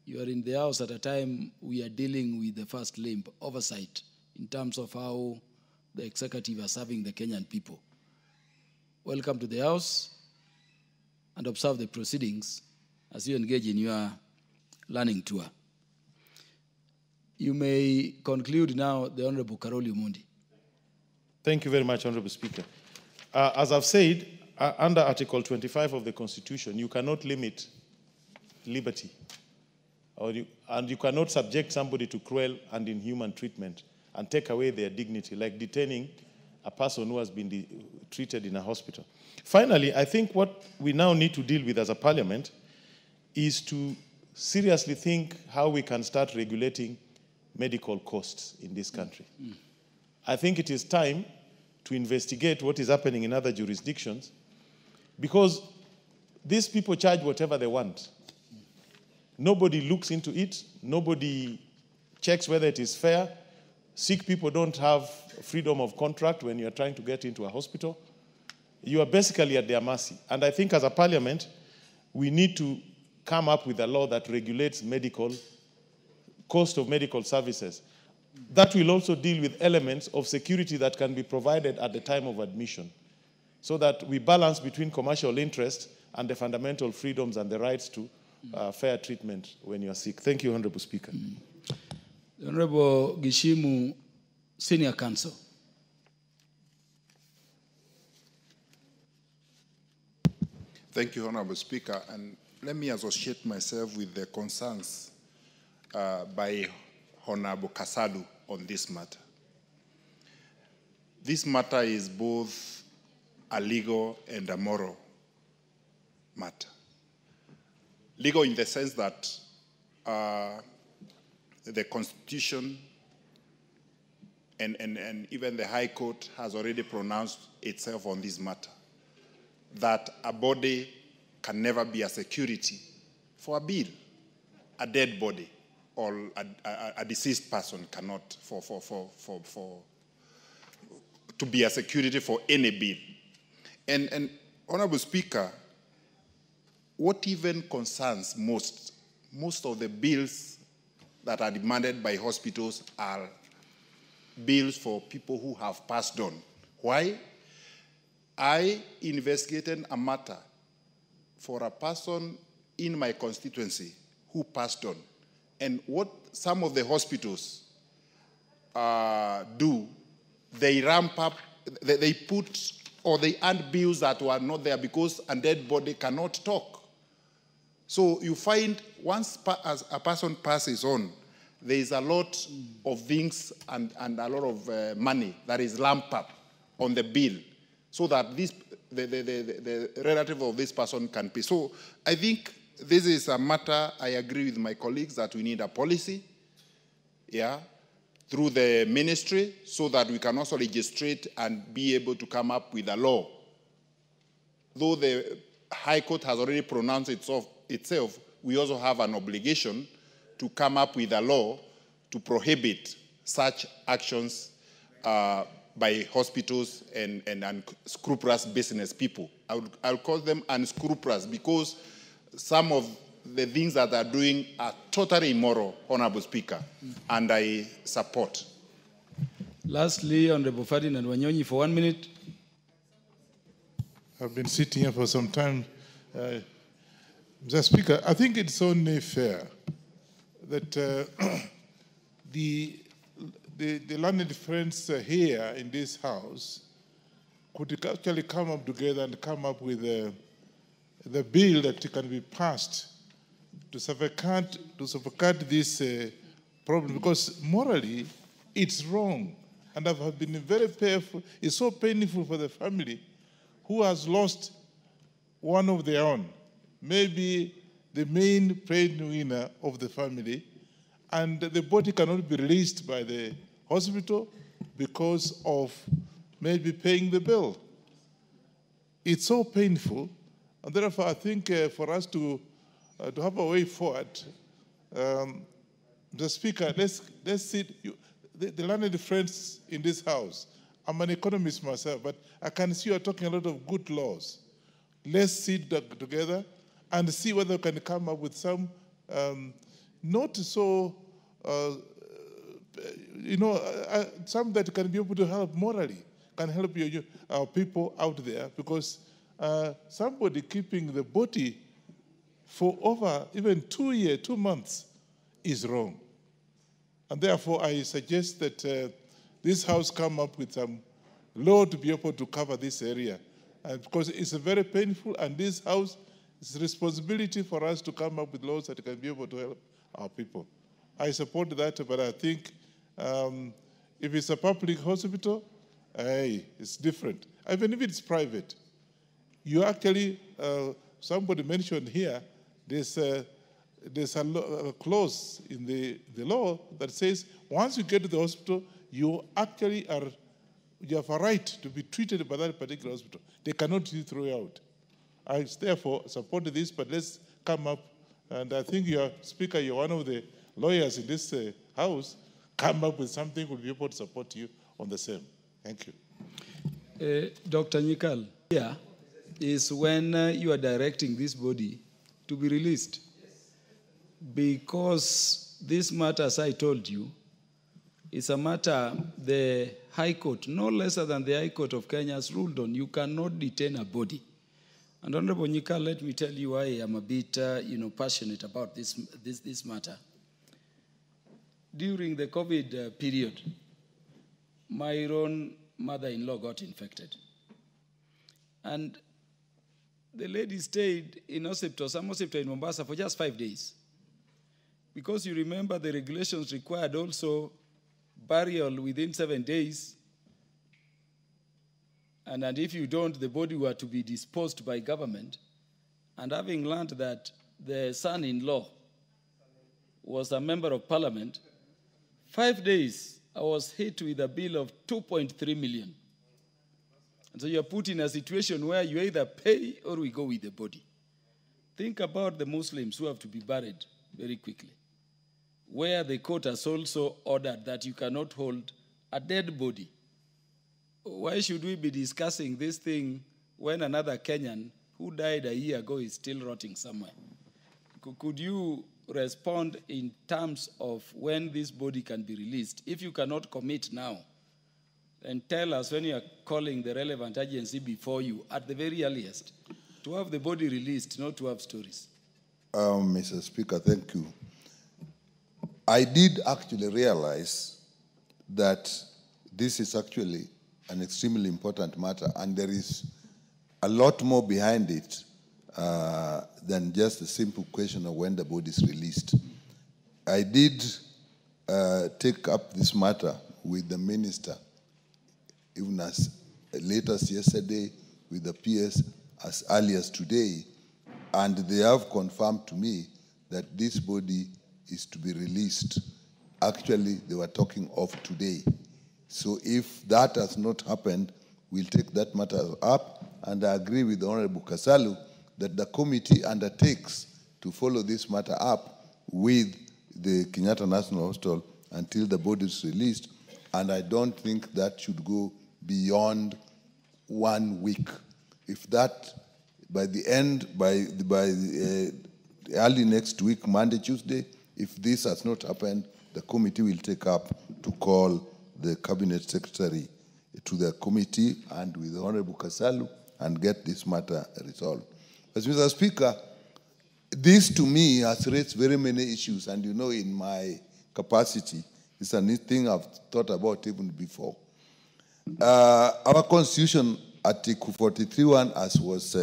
Speaker 15: You are in the House at a time we are dealing with the first limb, oversight, in terms of how the executive are serving the Kenyan people. Welcome to the House and observe the proceedings as you engage in your learning tour. You may conclude now, the Honorable Karoli Omondi.
Speaker 13: Thank you very much, Honorable Speaker. As I've said, under Article 25 of the Constitution, you cannot limit liberty, and you cannot subject somebody to cruel and inhuman treatment and take away their dignity, like detaining a person who has been treated in a hospital. Finally, I think what we now need to deal with as a parliament is to seriously think how we can start regulating medical costs in this country. I think it is time to investigate what is happening in other jurisdictions, because these people charge whatever they want. Nobody looks into it. Nobody checks whether it is fair. Sick people don't have freedom of contract when you're trying to get into a hospital. You are basically at their mercy. And I think as a parliament, we need to come up with a law that regulates cost of medical services. That will also deal with elements of security that can be provided at the time of admission, so that we balance between commercial interest and the fundamental freedoms and the rights to fair treatment when you are sick. Thank you, Honorable Speaker.
Speaker 15: Honorable Gishimu, Senior Counsel.
Speaker 6: Thank you, Honorable Speaker. And let me associate myself with the concerns by Honorable Kasalu on this matter. This matter is both a legal and a moral matter. Legal in the sense that the Constitution and even the High Court has already pronounced itself on this matter, that a body can never be a security for a bill, a dead body. or a deceased person cannot, to be a security for any bill. And Honorable Speaker, what even concerns most of the bills that are demanded by hospitals are bills for people who have passed on. Why? I investigated a matter for a person in my constituency who passed on. And what some of the hospitals do, they ramp up, they put, or they add bills that were not there because a dead body cannot talk. So you find once as a person passes on, there is a lot of things and a lot of money that is ramped up on the bill so that the relative of this person can pay. So I think this is a matter, I agree with my colleagues, that we need a policy, through the ministry so that we can also legislate and be able to come up with a law. Though the High Court has already pronounced itself, we also have an obligation to come up with a law to prohibit such actions by hospitals and unscrupulous business people. I'll call them unscrupulous because some of the things that they're doing are totally immoral, Honorable Speaker, and I support.
Speaker 15: Lastly, Honorable Ferdinand Wanyonyi for 1 minute.
Speaker 7: I've been sitting here for some time. Mr. Speaker, I think it's only fair that the learned friends here in this House could actually come up together and come up with the bill that can be passed to suffocate this problem, because morally it's wrong. And I've been very painful. It's so painful for the family who has lost one of their own, maybe the main breadwinner of the family, and the body cannot be released by the hospital because of maybe paying the bill. It's so painful, and therefore I think for us to have a way forward, the Speaker, let's sit. The learned friends in this House, I'm an economist myself, but I can see you're talking a lot of good laws. Let's sit together and see whether we can come up with some not so, some that can be able to help morally, can help our people out there, because somebody keeping the body for over even 2 months is wrong. And therefore, I suggest that this House come up with some law to be able to cover this area. Because it's very painful, and this House, it's a responsibility for us to come up with laws that can be able to help our people. I support that, but I think if it's a public hospital, it's different. Even if it's private, you actually, somebody mentioned here, there's a clause in the law that says once you get to the hospital, you actually have a right to be treated by that particular hospital. They cannot throw you out. I therefore support this, but let's come up, and I think Speaker, you're one of the lawyers in this House, come up with something we'll be able to support you on the same. Thank you.
Speaker 15: Dr. Nyikal, here is when you are directing this body to be released. Because this matter, as I told you, is a matter the High Court, no lesser than the High Court of Kenya, has ruled on. You cannot detain a body. And Honorable Nyikal, let me tell you why I am a bit passionate about this matter. During the COVID period, my own mother-in-law got infected. And the lady stayed in some hospital in Mombasa for just 5 days. Because you remember the regulations required also burial within 7 days. And if you don't, the body were to be disposed by government. And having learned that the son-in-law was a member of parliament, 5 days I was hit with a bill of 2.3 million. And so you're put in a situation where you either pay or we go with the body. Think about the Muslims who have to be buried very quickly. where the court has also ordered that you cannot hold a dead body. Why should we be discussing this thing when another Kenyan who died a year ago is still rotting somewhere? Could you respond in terms of when this body can be released? If you cannot commit now, then tell us when you are calling the relevant agency before you, at the very earliest, to have the body released, not to have stories.
Speaker 21: Mr. Speaker, thank you. I did actually realize that this is actually an extremely important matter, and there is a lot more behind it than just a simple question of when the body is released. I did take up this matter with the minister, even as late as yesterday, with the PS as early as today, and they have confirmed to me that this body is to be released. Actually, they were talking of today. So if that has not happened, we'll take that matter up, and I agree with Honorable Kasalu that the committee undertakes to follow this matter up with the Kenyatta National Hospital until the body is released, and I don't think that should go beyond 1 week. If that, by the early next week, Monday, Tuesday, if this has not happened, the committee will take up to call the cabinet secretary to the committee and with Honorable Kasalu and get this matter resolved. As Mr. Speaker, this to me has raised very many issues, and you know, in my capacity, it's a thing I've thought about even before. Our Constitution, Article 43(1), as was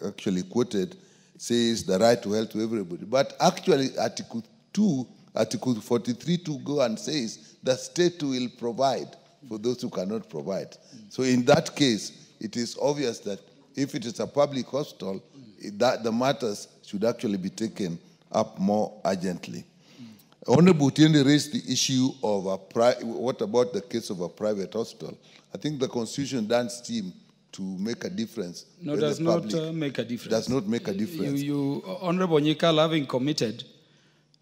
Speaker 21: actually quoted, says the right to health to everybody. But actually, Article 43(2) go and says the state will provide for those who cannot provide. So in that case, it is obvious that if it is a public hospital, that the matters should actually be taken up more urgently. Honorable Tiende raised the issue of what about the case of a private hospital? I think the Constitution doesn't seem to make a difference.
Speaker 15: No, does not make a difference.
Speaker 21: Does not make a difference.
Speaker 15: Honorable Nyikal, having committed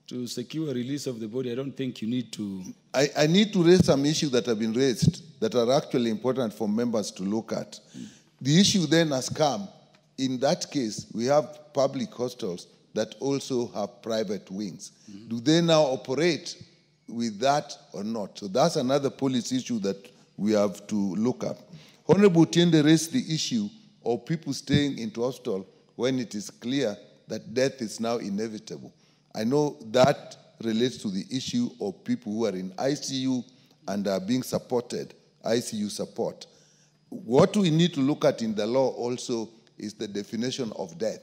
Speaker 15: to secure release of the body, I don't think you need to...
Speaker 21: I need to raise some issues that have been raised that are actually important for members to look at. The issue then has come, in that case, we have public hospitals that also have private wings. Do they now operate with that or not? So that's another policy issue that we have to look at. Honorable Tiende raised the issue of people staying into hospital when it is clear that death is now inevitable. I know that relates to the issue of people who are in ICU and are being supported, ICU support. What we need to look at in the law also is the definition of death.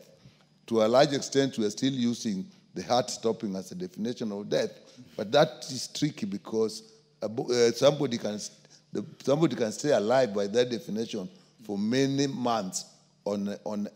Speaker 21: To a large extent, we are still using the heart stopping as a definition of death, but that is tricky because somebody can stay alive by that definition for many months on